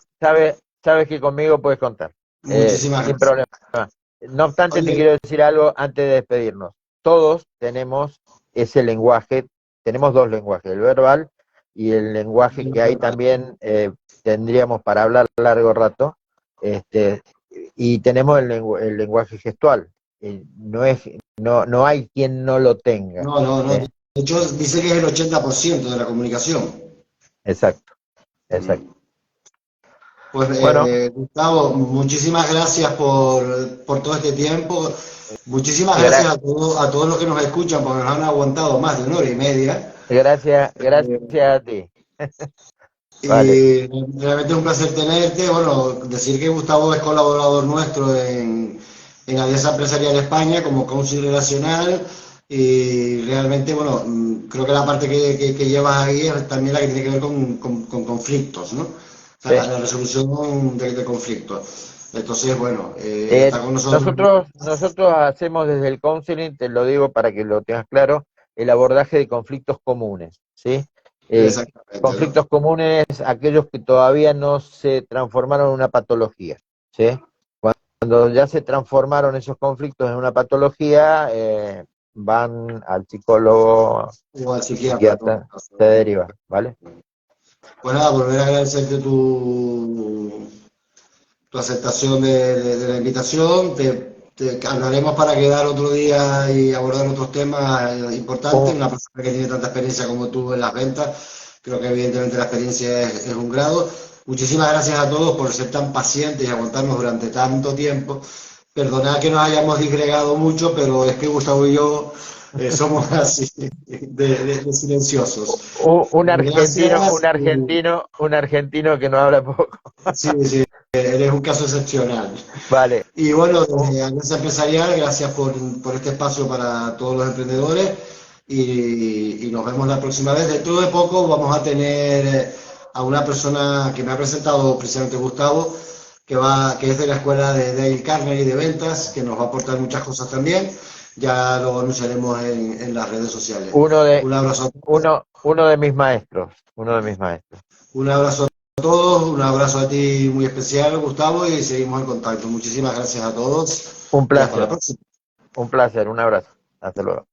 sabes que conmigo puedes contar, muchísimas sin gracias. problema. No obstante, te Oye, quiero decir algo antes de despedirnos. Todos tenemos ese lenguaje, tenemos dos lenguajes, el verbal y el lenguaje que ahí también tendríamos para hablar largo rato, este, y tenemos el lenguaje gestual. No hay quien no lo tenga. no, no, no. De ¿Eh? hecho, dice que es el 80% de la comunicación. Exacto, exacto. Mm. Pues Bueno, Gustavo, muchísimas gracias por todo este tiempo. Muchísimas gracias gracias. a todos los que nos escuchan porque nos han aguantado más de una hora y media. Gracias a ti. Vale, Y realmente es un placer tenerte. Bueno, decir que Gustavo es colaborador nuestro en Alianza Empresarial España como cónsul relacional. Y realmente, bueno, creo que la parte que llevas ahí es también la que tiene que ver con conflictos, ¿no? O sea, sí. la resolución de conflictos. Entonces, bueno, está con nosotros. Nosotros hacemos desde el counseling, te lo digo para que lo tengas claro, el abordaje de conflictos comunes, ¿sí? Eh, Exactamente, ¿no? Conflictos comunes, aquellos que todavía no se transformaron en una patología, ¿sí? Cuando ya se transformaron esos conflictos en una patología, van al psicólogo, O al psiquiatra, ¿no? psiquiatra, se deriva, ¿vale? Pues nada, volver a agradecerte tu aceptación de la invitación. Te hablaremos para quedar otro día y abordar otros temas importantes. Un, Una persona que tiene tanta experiencia como tú en las ventas, creo que evidentemente la experiencia es un grado. Muchísimas gracias a todos por ser tan pacientes y aguantarnos durante tanto tiempo. Perdonad que nos hayamos disgregado mucho, pero es que Gustavo y yo somos así, de silenciosos. Gracias. un argentino que no habla poco. Sí, sí, eres un caso excepcional. Vale. Y bueno, Un- desde Alianza Empresarial, gracias por este espacio para todos los emprendedores y nos vemos la próxima vez. Dentro de poco vamos a tener a una persona que me ha presentado precisamente Gustavo, que es de la escuela de Dale Carnegie de ventas, que nos va a aportar muchas cosas también. ya lo anunciaremos en las redes sociales. Uno de, Un abrazo, uno de mis maestros, uno de mis maestros. un abrazo a todos, un abrazo a ti muy especial, Gustavo, y seguimos en contacto. Muchísimas gracias a todos Un y hasta la placer, próxima. un abrazo. Hasta luego.